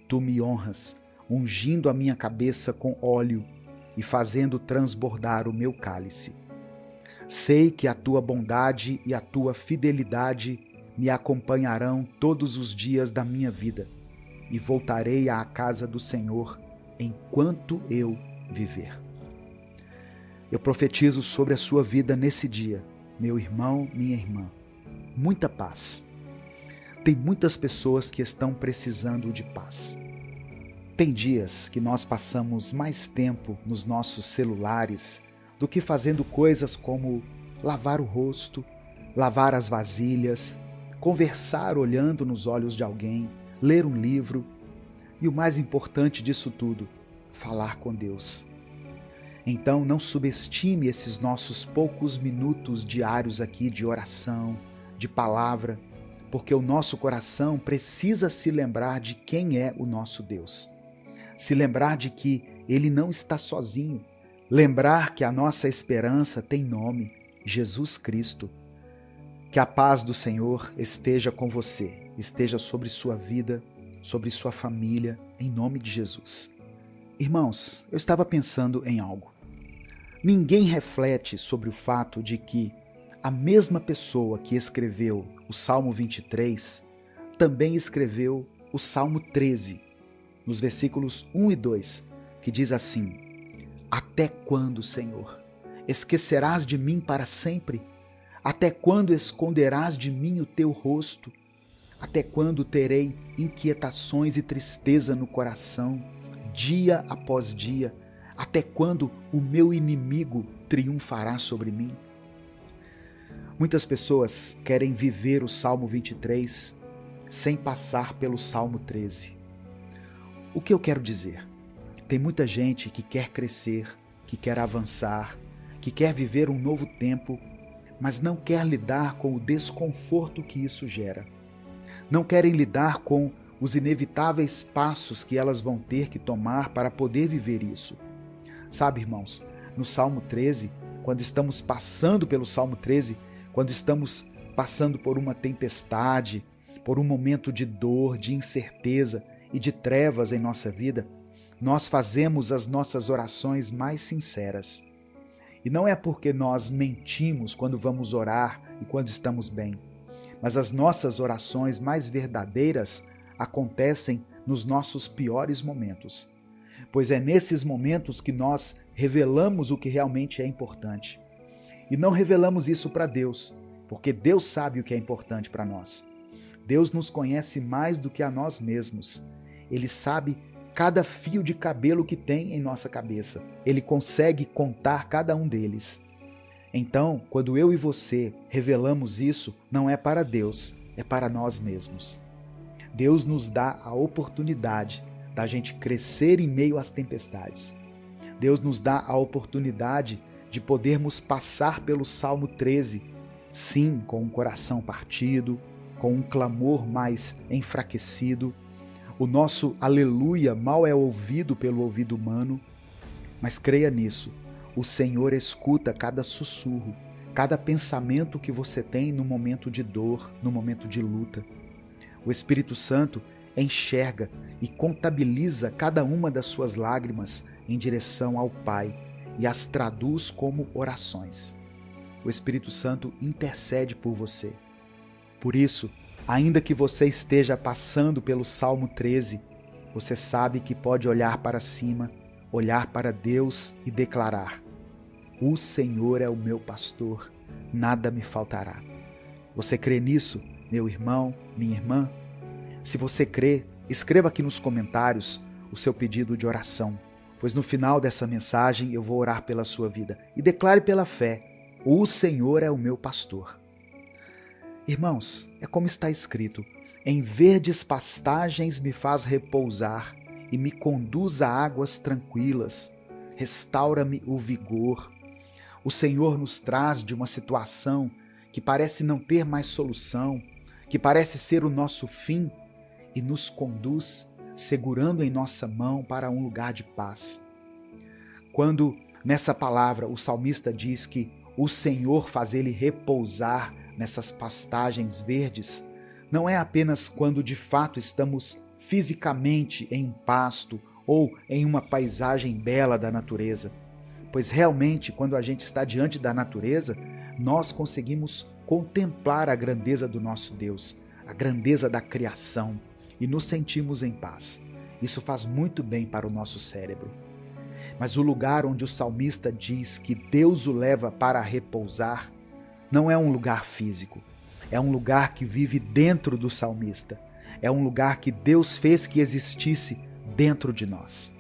Tu me honras, ungindo a minha cabeça com óleo e fazendo transbordar o meu cálice. Sei que a tua bondade e a tua fidelidade me acompanharão todos os dias da minha vida, e voltarei à casa do Senhor enquanto eu viver. Eu profetizo sobre a sua vida nesse dia, meu irmão, minha irmã. Muita paz. Tem muitas pessoas que estão precisando de paz. Tem dias que nós passamos mais tempo nos nossos celulares do que fazendo coisas como lavar o rosto, lavar as vasilhas, conversar olhando nos olhos de alguém, ler um livro e o mais importante disso tudo, falar com Deus. Então não subestime esses nossos poucos minutos diários aqui de oração, de palavra, porque o nosso coração precisa se lembrar de quem é o nosso Deus. Se lembrar de que Ele não está sozinho. Lembrar que a nossa esperança tem nome, Jesus Cristo. Que a paz do Senhor esteja com você, esteja sobre sua vida, sobre sua família, em nome de Jesus. Irmãos, eu estava pensando em algo. Ninguém reflete sobre o fato de que a mesma pessoa que escreveu o Salmo 23 também escreveu o Salmo 13, nos versículos 1 e 2, que diz assim: Até quando, Senhor, esquecerás de mim para sempre? Até quando esconderás de mim o teu rosto? Até quando terei inquietações e tristeza no coração, dia após dia? Até quando o meu inimigo triunfará sobre mim? Muitas pessoas querem viver o Salmo 23 sem passar pelo Salmo 13. O que eu quero dizer? Tem muita gente que quer crescer, que quer avançar, que quer viver um novo tempo, mas não quer lidar com o desconforto que isso gera. Não querem lidar com os inevitáveis passos que elas vão ter que tomar para poder viver isso. Sabe, irmãos, no Salmo 13, quando estamos passando pelo Salmo 13, quando estamos passando por uma tempestade, por um momento de dor, de incerteza e de trevas em nossa vida, nós fazemos as nossas orações mais sinceras. E não é porque nós mentimos quando vamos orar e quando estamos bem, mas as nossas orações mais verdadeiras acontecem nos nossos piores momentos, pois é nesses momentos que nós revelamos o que realmente é importante. E não revelamos isso para Deus, porque Deus sabe o que é importante para nós. Deus nos conhece mais do que a nós mesmos. Ele sabe cada fio de cabelo que tem em nossa cabeça. Ele consegue contar cada um deles. Então, quando eu e você revelamos isso, não é para Deus, é para nós mesmos. Deus nos dá a oportunidade da gente crescer em meio às tempestades. Deus nos dá a oportunidade de podermos passar pelo Salmo 13, sim, com um coração partido, com um clamor mais enfraquecido. O nosso aleluia mal é ouvido pelo ouvido humano, mas creia nisso, o Senhor escuta cada sussurro, cada pensamento que você tem no momento de dor, no momento de luta. O Espírito Santo enxerga e contabiliza cada uma das suas lágrimas em direção ao Pai e as traduz como orações. O Espírito Santo intercede por você. Por isso, ainda que você esteja passando pelo Salmo 13, você sabe que pode olhar para cima, olhar para Deus e declarar: o Senhor é o meu pastor, nada me faltará. Você crê nisso, meu irmão, minha irmã? Se você crê, escreva aqui nos comentários o seu pedido de oração, pois no final dessa mensagem eu vou orar pela sua vida. E declare pela fé: o Senhor é o meu pastor. Irmãos, é como está escrito: em verdes pastagens me faz repousar e me conduz a águas tranquilas, restaura-me o vigor. O Senhor nos traz de uma situação que parece não ter mais solução, que parece ser o nosso fim, e nos conduz segurando em nossa mão para um lugar de paz. Quando nessa palavra o salmista diz que o Senhor faz ele repousar nessas pastagens verdes, não é apenas quando de fato estamos fisicamente em um pasto ou em uma paisagem bela da natureza, pois realmente quando a gente está diante da natureza, nós conseguimos contemplar a grandeza do nosso Deus, a grandeza da criação, e nos sentimos em paz. Isso faz muito bem para o nosso cérebro. Mas o lugar onde o salmista diz que Deus o leva para repousar não é um lugar físico, é um lugar que vive dentro do salmista, é um lugar que Deus fez que existisse dentro de nós.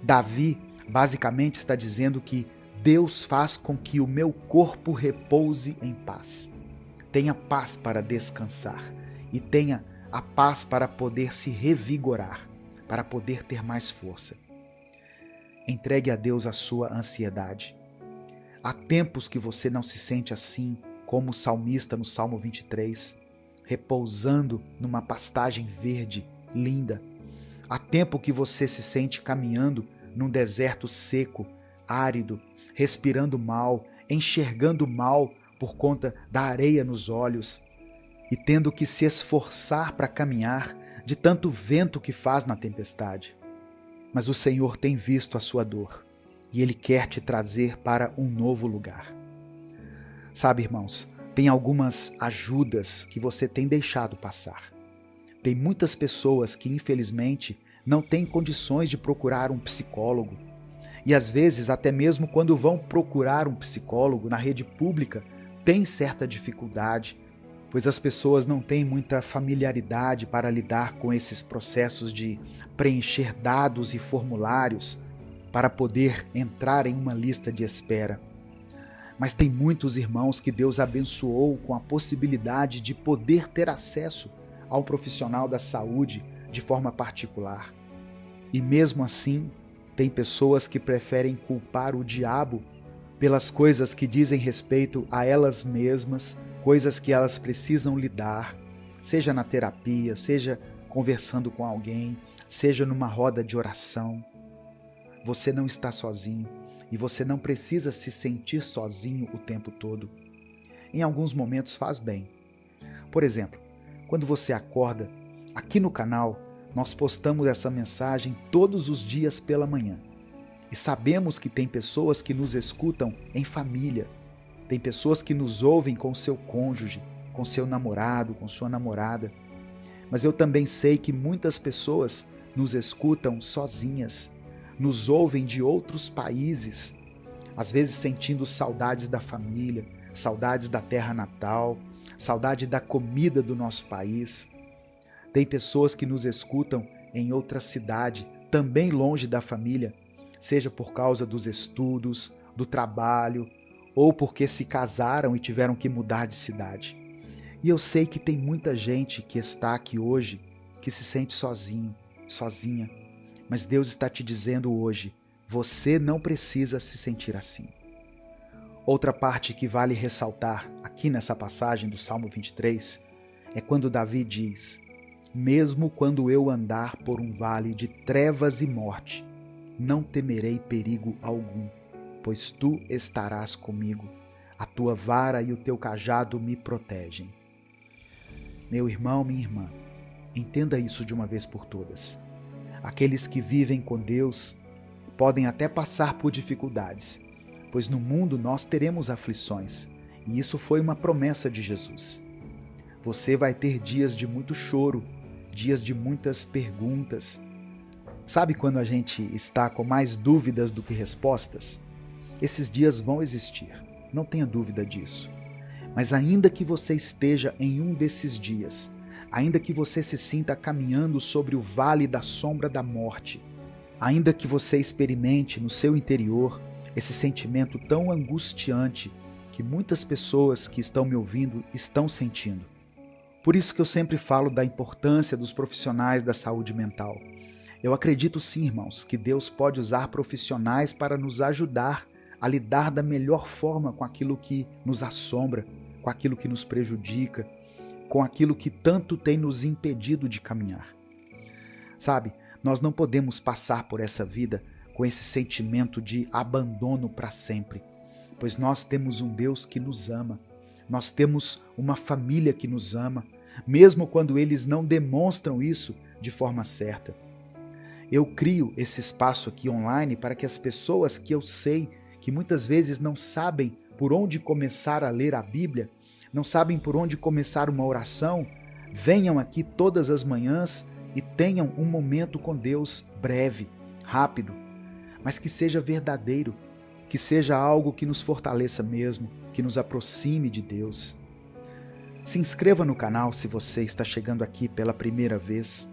Davi basicamente está dizendo que Deus faz com que o meu corpo repouse em paz. Tenha paz para descansar e tenha a paz para poder se revigorar, para poder ter mais força. Entregue a Deus a sua ansiedade. Há tempos que você não se sente assim, como o salmista no Salmo 23, repousando numa pastagem verde, linda. Há tempo que você se sente caminhando num deserto seco, árido, respirando mal, enxergando mal por conta da areia nos olhos e tendo que se esforçar para caminhar de tanto vento que faz na tempestade. Mas o Senhor tem visto a sua dor e Ele quer te trazer para um novo lugar. Sabe, irmãos, tem algumas ajudas que você tem deixado passar. Tem muitas pessoas que, infelizmente, não têm condições de procurar um psicólogo. E às vezes, até mesmo quando vão procurar um psicólogo na rede pública, tem certa dificuldade, pois as pessoas não têm muita familiaridade para lidar com esses processos de preencher dados e formulários para poder entrar em uma lista de espera. Mas tem muitos irmãos que Deus abençoou com a possibilidade de poder ter acesso ao profissional da saúde de forma particular. E mesmo assim, tem pessoas que preferem culpar o diabo pelas coisas que dizem respeito a elas mesmas, coisas que elas precisam lidar, seja na terapia, seja conversando com alguém, seja numa roda de oração. Você não está sozinho. e você não precisa se sentir sozinho o tempo todo. Em alguns momentos faz bem. Por exemplo, quando você acorda, aqui no canal, nós postamos essa mensagem todos os dias pela manhã. E sabemos que tem pessoas que nos escutam em família. Tem pessoas que nos ouvem com seu cônjuge, com seu namorado, com sua namorada. Mas eu também sei que muitas pessoas nos escutam sozinhas, nos ouvem de outros países, às vezes sentindo saudades da família, saudades da terra natal, saudade da comida do nosso país. Tem pessoas que nos escutam em outra cidade, também longe da família, seja por causa dos estudos, do trabalho, ou porque se casaram e tiveram que mudar de cidade. E eu sei que tem muita gente que está aqui hoje que se sente sozinho, sozinha. Mas Deus está te dizendo hoje, você não precisa se sentir assim. Outra parte que vale ressaltar aqui nessa passagem do Salmo 23 é quando Davi diz: mesmo quando eu andar por um vale de trevas e morte, não temerei perigo algum, pois tu estarás comigo, a tua vara e o teu cajado me protegem. Meu irmão, minha irmã, entenda isso de uma vez por todas. Aqueles que vivem com Deus podem até passar por dificuldades, pois no mundo nós teremos aflições, e isso foi uma promessa de Jesus. Você vai ter dias de muito choro, dias de muitas perguntas. Sabe quando a gente está com mais dúvidas do que respostas? Esses dias vão existir, não tenha dúvida disso. Mas ainda que você esteja em um desses dias, ainda que você se sinta caminhando sobre o vale da sombra da morte, ainda que você experimente no seu interior esse sentimento tão angustiante que muitas pessoas que estão me ouvindo estão sentindo. Por isso que eu sempre falo da importância dos profissionais da saúde mental. Eu acredito sim, irmãos, que Deus pode usar profissionais para nos ajudar a lidar da melhor forma com aquilo que nos assombra, com aquilo que nos prejudica, com aquilo que tanto tem nos impedido de caminhar. Sabe, nós não podemos passar por essa vida com esse sentimento de abandono para sempre, pois nós temos um Deus que nos ama, nós temos uma família que nos ama, mesmo quando eles não demonstram isso de forma certa. Eu crio esse espaço aqui online para que as pessoas que eu sei que muitas vezes não sabem por onde começar a ler a Bíblia, não sabem por onde começar uma oração, venham aqui todas as manhãs e tenham um momento com Deus breve, rápido, mas que seja verdadeiro, que seja algo que nos fortaleça mesmo, que nos aproxime de Deus. Se inscreva no canal se você está chegando aqui pela primeira vez.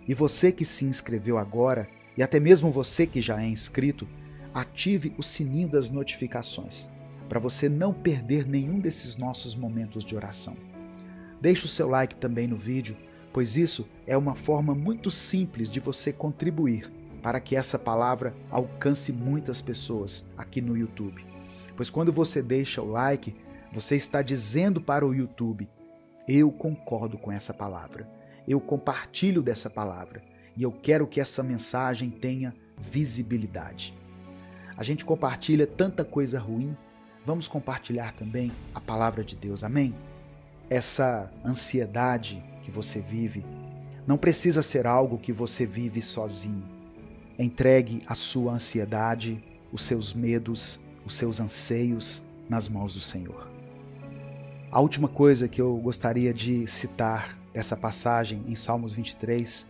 E você que se inscreveu agora, e até mesmo você que já é inscrito, ative o sininho das notificações, para você não perder nenhum desses nossos momentos de oração. Deixe o seu like também no vídeo, pois isso é uma forma muito simples de você contribuir para que essa palavra alcance muitas pessoas aqui no YouTube. Pois quando você deixa o like, você está dizendo para o YouTube: eu concordo com essa palavra, eu compartilho dessa palavra e eu quero que essa mensagem tenha visibilidade. A gente compartilha tanta coisa ruim, vamos compartilhar também a palavra de Deus, amém? Essa ansiedade que você vive não precisa ser algo que você vive sozinho. Entregue a sua ansiedade, os seus medos, os seus anseios nas mãos do Senhor. A última coisa que eu gostaria de citar dessa passagem em Salmos 23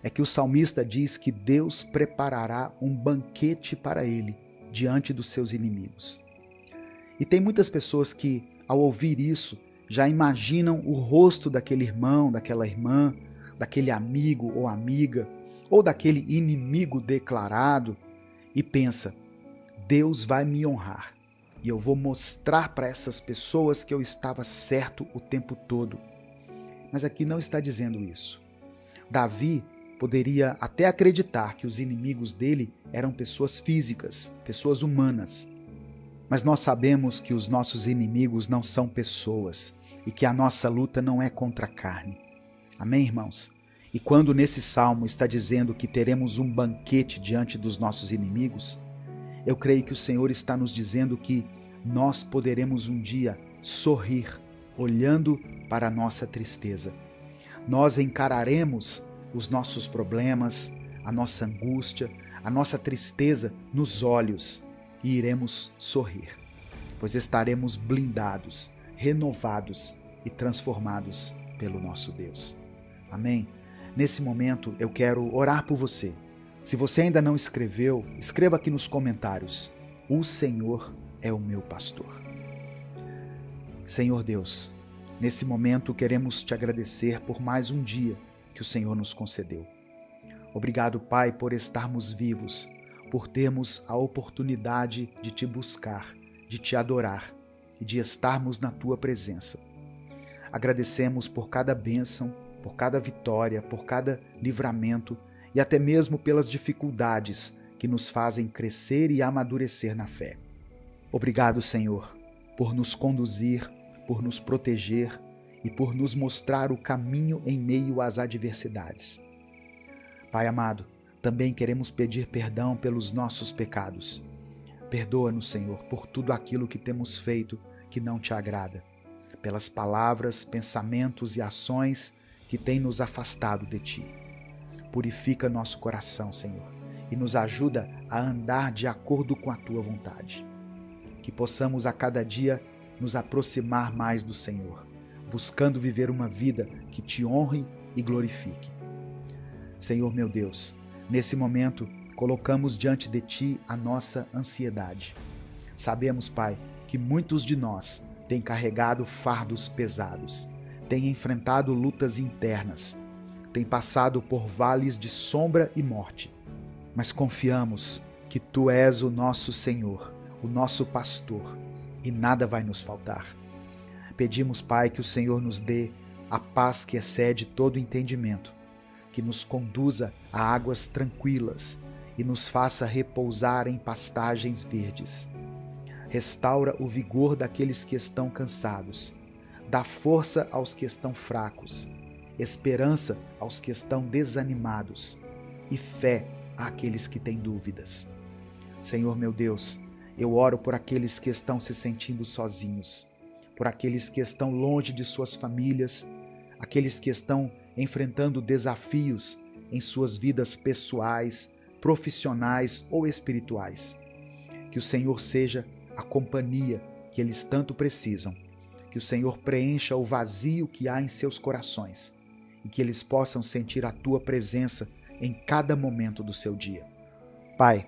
é que o salmista diz que Deus preparará um banquete para ele diante dos seus inimigos. E tem muitas pessoas que, ao ouvir isso, já imaginam o rosto daquele irmão, daquela irmã, daquele amigo ou amiga, ou daquele inimigo declarado, e pensa: Deus vai me honrar, e eu vou mostrar para essas pessoas que eu estava certo o tempo todo. Mas aqui não está dizendo isso. Davi poderia até acreditar que os inimigos dele eram pessoas físicas, pessoas humanas. Mas nós sabemos que os nossos inimigos não são pessoas e que a nossa luta não é contra a carne. Amém, irmãos? E quando nesse salmo está dizendo que teremos um banquete diante dos nossos inimigos, Eu creio que o Senhor está nos dizendo que nós poderemos um dia sorrir olhando para a nossa tristeza. Nós encararemos os nossos problemas, a nossa angústia, a nossa tristeza nos olhos e iremos sorrir, pois estaremos blindados, renovados e transformados pelo nosso Deus. Amém? Nesse momento eu quero orar por você. Se você ainda não escreveu, escreva aqui nos comentários: o Senhor é o meu pastor. Senhor Deus, nesse momento queremos te agradecer por mais um dia que o Senhor nos concedeu. Obrigado, Pai, por estarmos vivos, por termos a oportunidade de te buscar, de te adorar e de estarmos na tua presença. Agradecemos por cada bênção, por cada vitória, por cada livramento e até mesmo pelas dificuldades que nos fazem crescer e amadurecer na fé. Obrigado, Senhor, por nos conduzir, por nos proteger e por nos mostrar o caminho em meio às adversidades. Pai amado, também queremos pedir perdão pelos nossos pecados. Perdoa-nos, Senhor, por tudo aquilo que temos feito que não te agrada, pelas palavras, pensamentos e ações que têm nos afastado de ti. Purifica nosso coração, Senhor, e nos ajuda a andar de acordo com a tua vontade. Que possamos a cada dia nos aproximar mais do Senhor, buscando viver uma vida que te honre e glorifique. Senhor meu Deus, nesse momento colocamos diante de ti a nossa ansiedade. Sabemos, Pai, que muitos de nós têm carregado fardos pesados, têm enfrentado lutas internas, têm passado por vales de sombra e morte, mas confiamos que tu és o nosso Senhor, o nosso pastor, e nada vai nos faltar. Pedimos, Pai, que o Senhor nos dê a paz que excede todo entendimento, que nos conduza a águas tranquilas e nos faça repousar em pastagens verdes. Restaura o vigor daqueles que estão cansados, dá força aos que estão fracos, esperança aos que estão desanimados e fé àqueles que têm dúvidas. Senhor meu Deus, eu oro por aqueles que estão se sentindo sozinhos, por aqueles que estão longe de suas famílias, aqueles que estão enfrentando desafios em suas vidas pessoais, profissionais ou espirituais. Que o Senhor seja a companhia que eles tanto precisam, que o Senhor preencha o vazio que há em seus corações e que eles possam sentir a tua presença em cada momento do seu dia. Pai,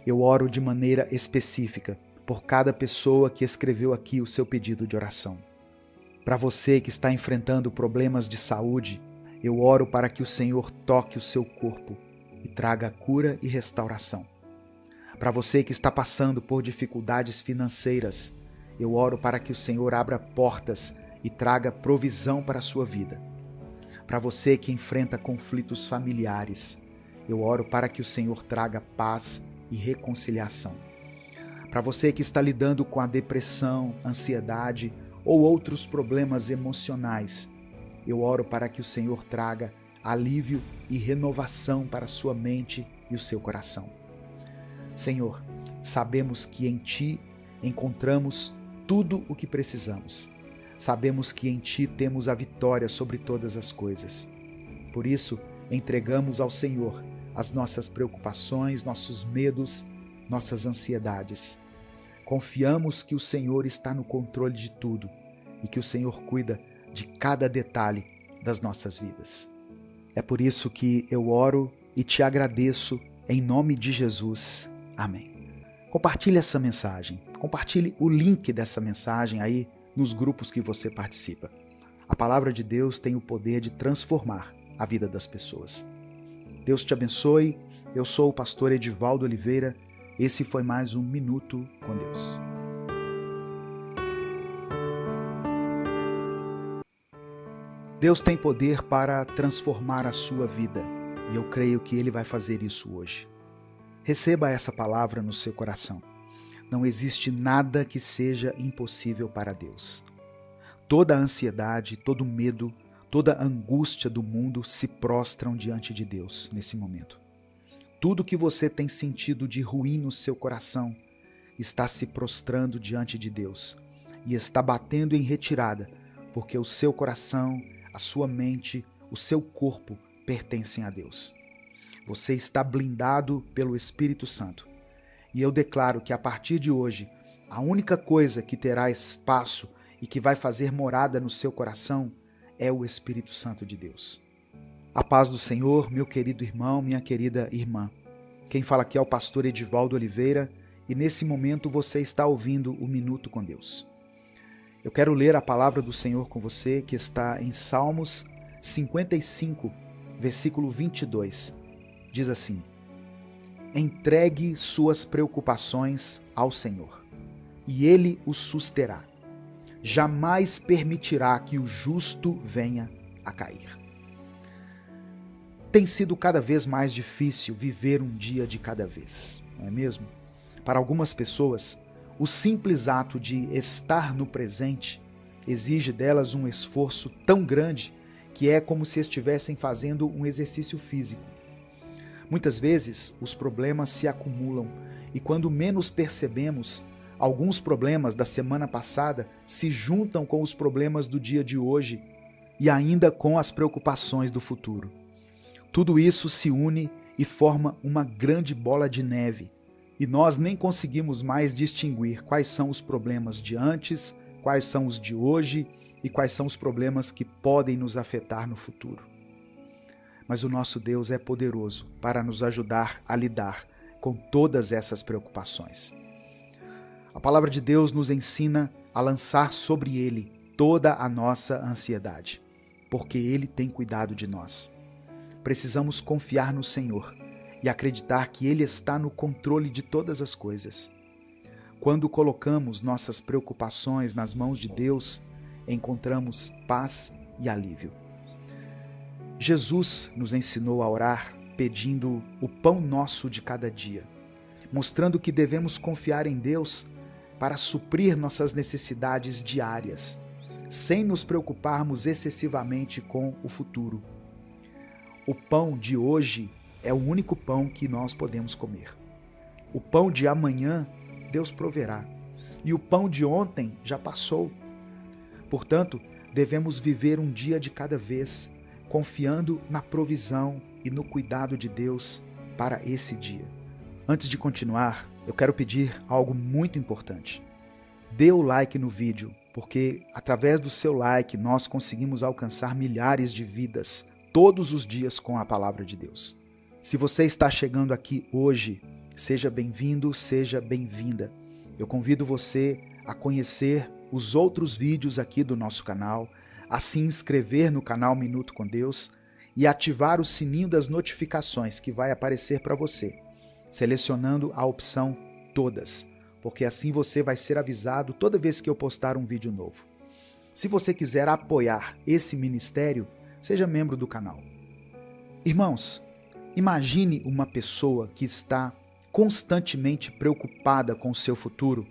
eu oro de maneira específica por cada pessoa que escreveu aqui o seu pedido de oração. Para você que está enfrentando problemas de saúde, eu oro para que o Senhor toque o seu corpo e traga cura e restauração. Para você que está passando por dificuldades financeiras, eu oro para que o Senhor abra portas e traga provisão para a sua vida. Para você que enfrenta conflitos familiares, eu oro para que o Senhor traga paz e reconciliação. Para você que está lidando com a depressão, ansiedade ou outros problemas emocionais, eu oro para que o Senhor traga alívio e renovação para a sua mente e o seu coração. Senhor, sabemos que em Ti encontramos tudo o que precisamos. Sabemos que em Ti temos a vitória sobre todas as coisas. Por isso, entregamos ao Senhor as nossas preocupações, nossos medos, nossas ansiedades. Confiamos que o Senhor está no controle de tudo e que o Senhor cuida de cada detalhe das nossas vidas. É por isso que eu oro e te agradeço em nome de Jesus. Amém. Compartilhe essa mensagem, compartilhe o link dessa mensagem aí nos grupos que você participa. A palavra de Deus tem o poder de transformar a vida das pessoas. Deus te abençoe. Eu sou o pastor Edivaldo Oliveira. Esse foi mais um Minuto com Deus. Deus tem poder para transformar a sua vida e eu creio que Ele vai fazer isso hoje. Receba essa palavra no seu coração. Não existe nada que seja impossível para Deus. Toda a ansiedade, todo o medo, toda a angústia do mundo se prostram diante de Deus nesse momento. Tudo que você tem sentido de ruim no seu coração está se prostrando diante de Deus e está batendo em retirada, porque o seu coração, a sua mente, o seu corpo pertencem a Deus. Você está blindado pelo Espírito Santo. E eu declaro que a partir de hoje, a única coisa que terá espaço e que vai fazer morada no seu coração é o Espírito Santo de Deus. A paz do Senhor, meu querido irmão, minha querida irmã. Quem fala aqui é o pastor Edivaldo Oliveira e nesse momento você está ouvindo o Minuto com Deus. Eu quero ler a palavra do Senhor com você que está em Salmos 55, versículo 22. Diz assim: entregue suas preocupações ao Senhor, e Ele os susterá. Jamais permitirá que o justo venha a cair. Tem sido cada vez mais difícil viver um dia de cada vez, não é mesmo? Para algumas pessoas, o simples ato de estar no presente exige delas um esforço tão grande que é como se estivessem fazendo um exercício físico. Muitas vezes, os problemas se acumulam e quando menos percebemos, alguns problemas da semana passada se juntam com os problemas do dia de hoje e ainda com as preocupações do futuro. Tudo isso se une e forma uma grande bola de neve e nós nem conseguimos mais distinguir quais são os problemas de antes, quais são os de hoje e quais são os problemas que podem nos afetar no futuro. Mas o nosso Deus é poderoso para nos ajudar a lidar com todas essas preocupações. A palavra de Deus nos ensina a lançar sobre Ele toda a nossa ansiedade, porque Ele tem cuidado de nós. Precisamos confiar no Senhor e acreditar que Ele está no controle de todas as coisas. Quando colocamos nossas preocupações nas mãos de Deus, encontramos paz e alívio. Jesus nos ensinou a orar pedindo o pão nosso de cada dia, mostrando que devemos confiar em Deus para suprir nossas necessidades diárias, sem nos preocuparmos excessivamente com o futuro. O pão de hoje é o único pão que nós podemos comer. O pão de amanhã, Deus proverá. E o pão de ontem já passou. Portanto, devemos viver um dia de cada vez, confiando na provisão e no cuidado de Deus para esse dia. Antes de continuar, eu quero pedir algo muito importante. Dê o like no vídeo, porque através do seu like nós conseguimos alcançar milhares de vidas todos os dias com a palavra de Deus. Se você está chegando aqui hoje, seja bem-vindo, seja bem-vinda. Eu convido você a conhecer os outros vídeos aqui do nosso canal, a se inscrever no canal Minuto com Deus e ativar o sininho das notificações que vai aparecer para você, selecionando a opção Todas, porque assim você vai ser avisado toda vez que eu postar um vídeo novo. Se você quiser apoiar esse ministério, seja membro do canal. Irmãos, imagine uma pessoa que está constantemente preocupada com o seu futuro,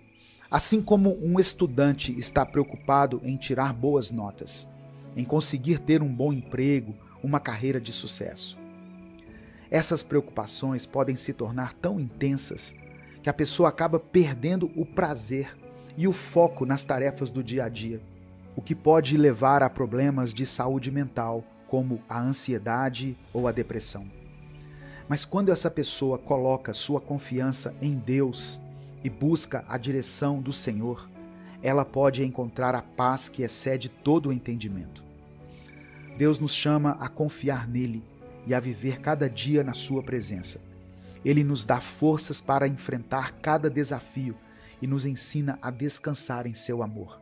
assim como um estudante está preocupado em tirar boas notas, em conseguir ter um bom emprego, uma carreira de sucesso. Essas preocupações podem se tornar tão intensas que a pessoa acaba perdendo o prazer e o foco nas tarefas do dia a dia, o que pode levar a problemas de saúde mental, como a ansiedade ou a depressão. Mas quando essa pessoa coloca sua confiança em Deus e busca a direção do Senhor, ela pode encontrar a paz que excede todo o entendimento. Deus nos chama a confiar nele e a viver cada dia na sua presença. Ele nos dá forças para enfrentar cada desafio e nos ensina a descansar em seu amor.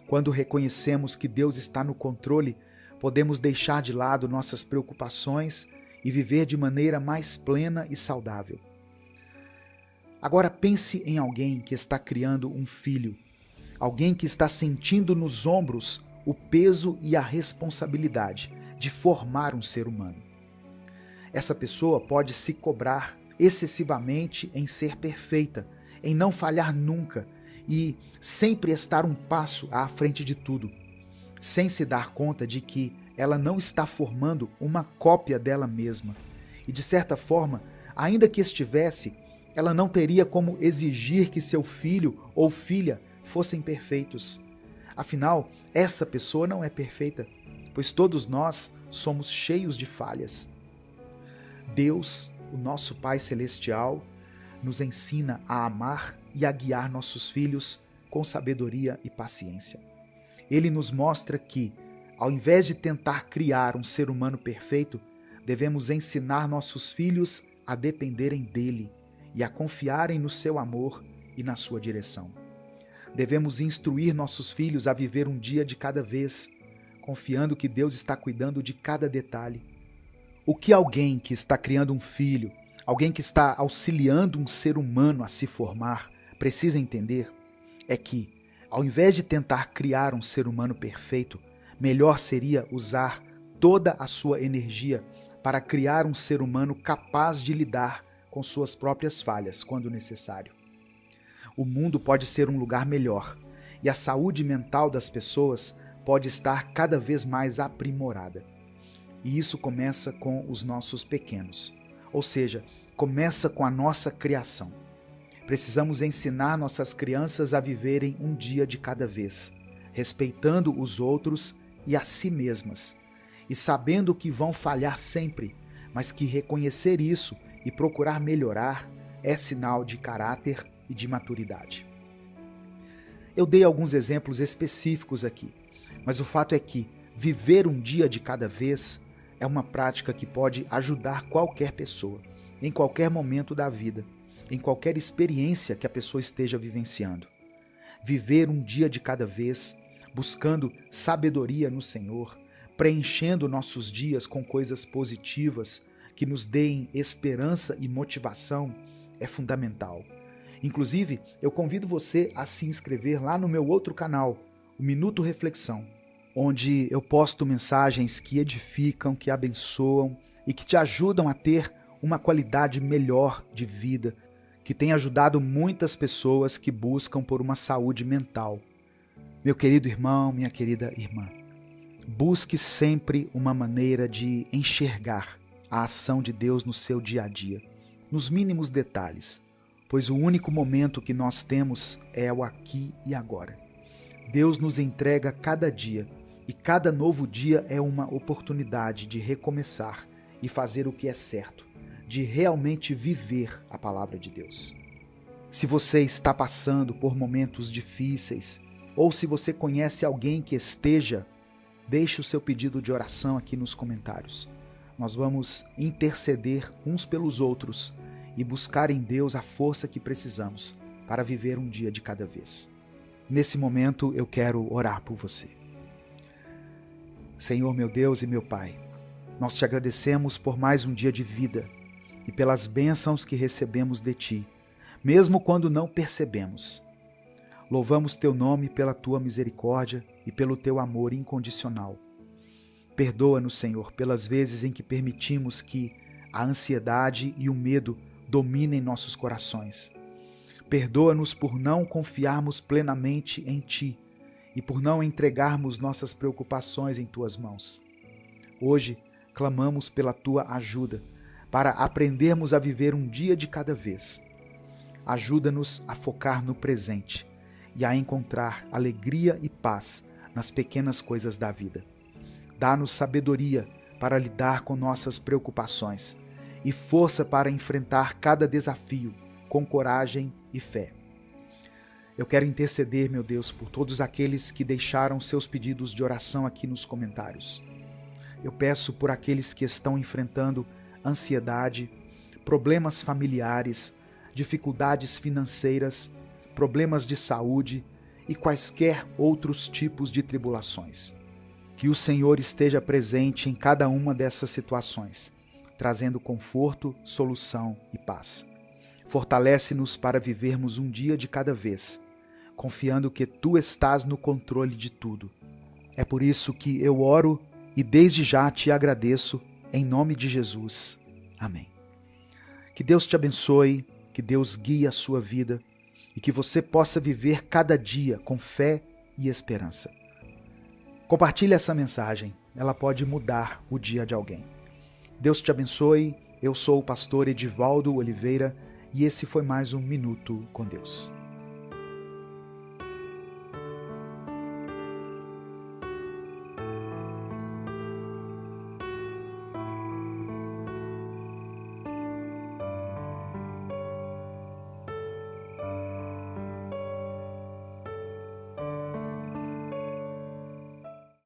Quando reconhecemos que Deus está no controle, podemos deixar de lado nossas preocupações e viver de maneira mais plena e saudável. Agora pense em alguém que está criando um filho, alguém que está sentindo nos ombros o peso e a responsabilidade de formar um ser humano. Essa pessoa pode se cobrar excessivamente em ser perfeita, em não falhar nunca e sempre estar um passo à frente de tudo, sem se dar conta de que ela não está formando uma cópia dela mesma. E de certa forma, ainda que estivesse, Ela não teria como exigir que seu filho ou filha fossem perfeitos. Afinal, essa pessoa não é perfeita, pois todos nós somos cheios de falhas. Deus, o nosso Pai Celestial, nos ensina a amar e a guiar nossos filhos com sabedoria e paciência. Ele nos mostra que, ao invés de tentar criar um ser humano perfeito, devemos ensinar nossos filhos a dependerem dele e a confiarem no seu amor e na sua direção. Devemos instruir nossos filhos a viver um dia de cada vez, confiando que Deus está cuidando de cada detalhe. O que alguém que está criando um filho, alguém que está auxiliando um ser humano a se formar, precisa entender é que, ao invés de tentar criar um ser humano perfeito, melhor seria usar toda a sua energia para criar um ser humano capaz de lidar com suas próprias falhas quando necessário. O mundo pode ser um lugar melhor e a saúde mental das pessoas pode estar cada vez mais aprimorada. E isso começa com os nossos pequenos, ou seja, começa com a nossa criação. Precisamos ensinar nossas crianças a viverem um dia de cada vez, respeitando os outros e a si mesmas, e sabendo que vão falhar sempre, mas que reconhecer isso e procurar melhorar é sinal de caráter e de maturidade. Eu dei alguns exemplos específicos aqui, mas o fato é que viver um dia de cada vez é uma prática que pode ajudar qualquer pessoa, em qualquer momento da vida, em qualquer experiência que a pessoa esteja vivenciando. Viver um dia de cada vez, buscando sabedoria no Senhor, preenchendo nossos dias com coisas positivas que nos deem esperança e motivação é fundamental. Inclusive, eu convido você a se inscrever lá no meu outro canal, o Minuto Reflexão, onde eu posto mensagens que edificam, que abençoam e que te ajudam a ter uma qualidade melhor de vida, que tem ajudado muitas pessoas que buscam por uma saúde mental. Meu querido irmão, minha querida irmã, busque sempre uma maneira de enxergar a ação de Deus no seu dia a dia, nos mínimos detalhes, pois o único momento que nós temos é o aqui e agora. Deus nos entrega cada dia, e cada novo dia é uma oportunidade de recomeçar e fazer o que é certo, de realmente viver a palavra de Deus. Se você está passando por momentos difíceis, ou se você conhece alguém que esteja, deixe o seu pedido de oração aqui nos comentários. Nós vamos interceder uns pelos outros e buscar em Deus a força que precisamos para viver um dia de cada vez. Nesse momento eu quero orar por você. Senhor, meu Deus e meu Pai, nós te agradecemos por mais um dia de vida e pelas bênçãos que recebemos de Ti, mesmo quando não percebemos. Louvamos Teu nome pela Tua misericórdia e pelo Teu amor incondicional. Perdoa-nos, Senhor, pelas vezes em que permitimos que a ansiedade e o medo dominem nossos corações. Perdoa-nos por não confiarmos plenamente em Ti e por não entregarmos nossas preocupações em Tuas mãos. Hoje, clamamos pela Tua ajuda para aprendermos a viver um dia de cada vez. Ajuda-nos a focar no presente e a encontrar alegria e paz nas pequenas coisas da vida. Dá-nos sabedoria para lidar com nossas preocupações e força para enfrentar cada desafio com coragem e fé. Eu quero interceder, meu Deus, por todos aqueles que deixaram seus pedidos de oração aqui nos comentários. Eu peço por aqueles que estão enfrentando ansiedade, problemas familiares, dificuldades financeiras, problemas de saúde e quaisquer outros tipos de tribulações. Que o Senhor esteja presente em cada uma dessas situações, trazendo conforto, solução e paz. Fortalece-nos para vivermos um dia de cada vez, confiando que Tu estás no controle de tudo. É por isso que eu oro e desde já te agradeço, em nome de Jesus. Amém. Que Deus te abençoe, que Deus guie a sua vida e que você possa viver cada dia com fé e esperança. Compartilhe essa mensagem, ela pode mudar o dia de alguém. Deus te abençoe, eu sou o pastor Edivaldo Oliveira E esse foi mais um Minuto com Deus.